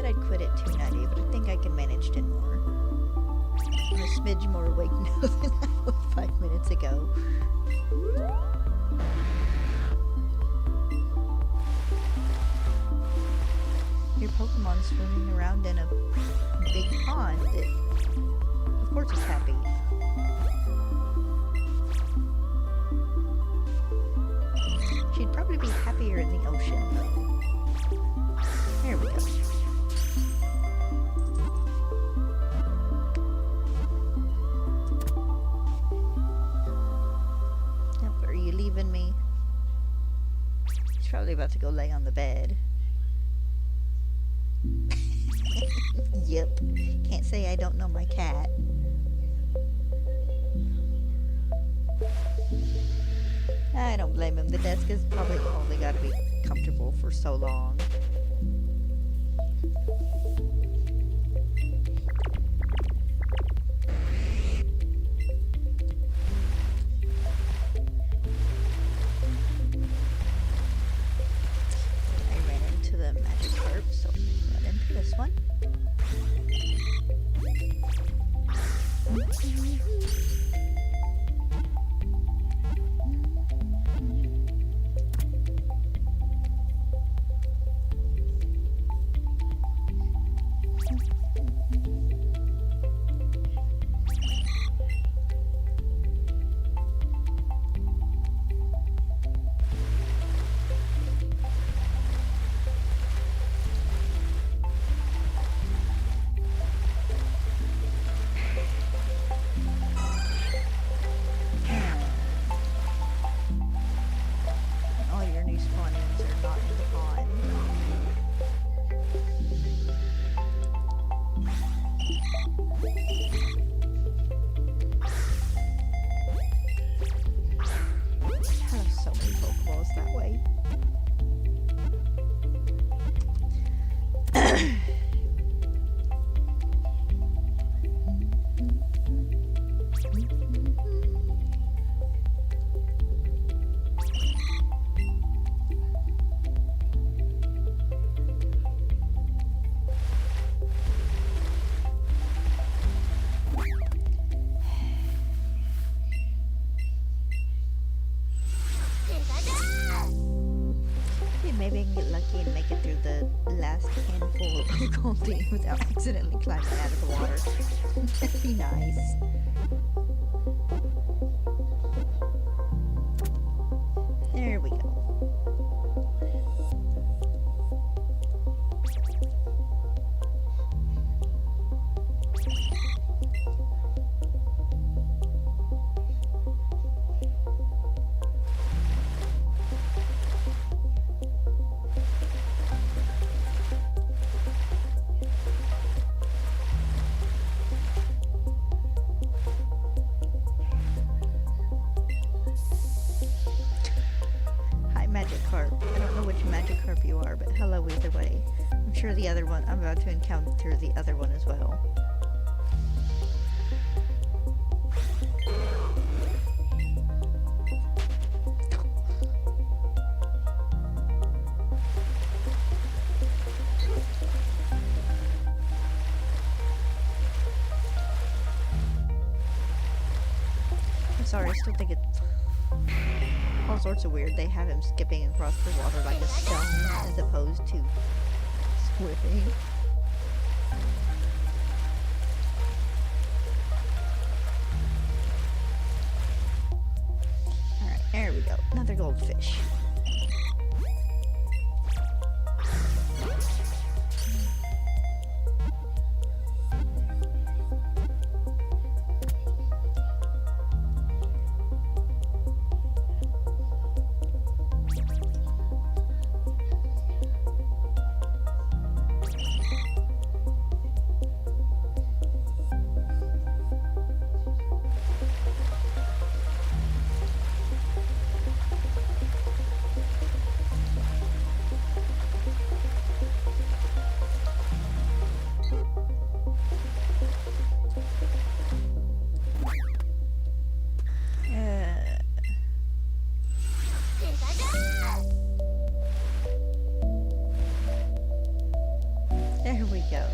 I'd quit at 290, but I think I can manage 10 more. I'm a smidge more awake now than I was 5 minutes ago. Your Pokemon swimming around in a big pond. Of course it's happy. She'd probably be happier in the ocean, though. There we go. Me. He's probably about to go lay on the bed. Yep. Can't say I don't know my cat. I don't blame him. The desk is probably only got to be comfortable for so long. This one. Maybe I can get lucky and make it through the last handful of Goldeen without accidentally climbing out of the water. That'd be nice. There we go. I don't know which Magikarp you are, but hello either way. I'm sure the other one, I'm about to encounter the other one as well. sorry, I still think it's all sorts of weird. They have him skipping across the water like a stone as opposed to swimming. Alright, there we go. Another goldfish. There we go.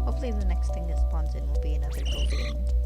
Hopefully the next thing that spawns in will be another Goldeen.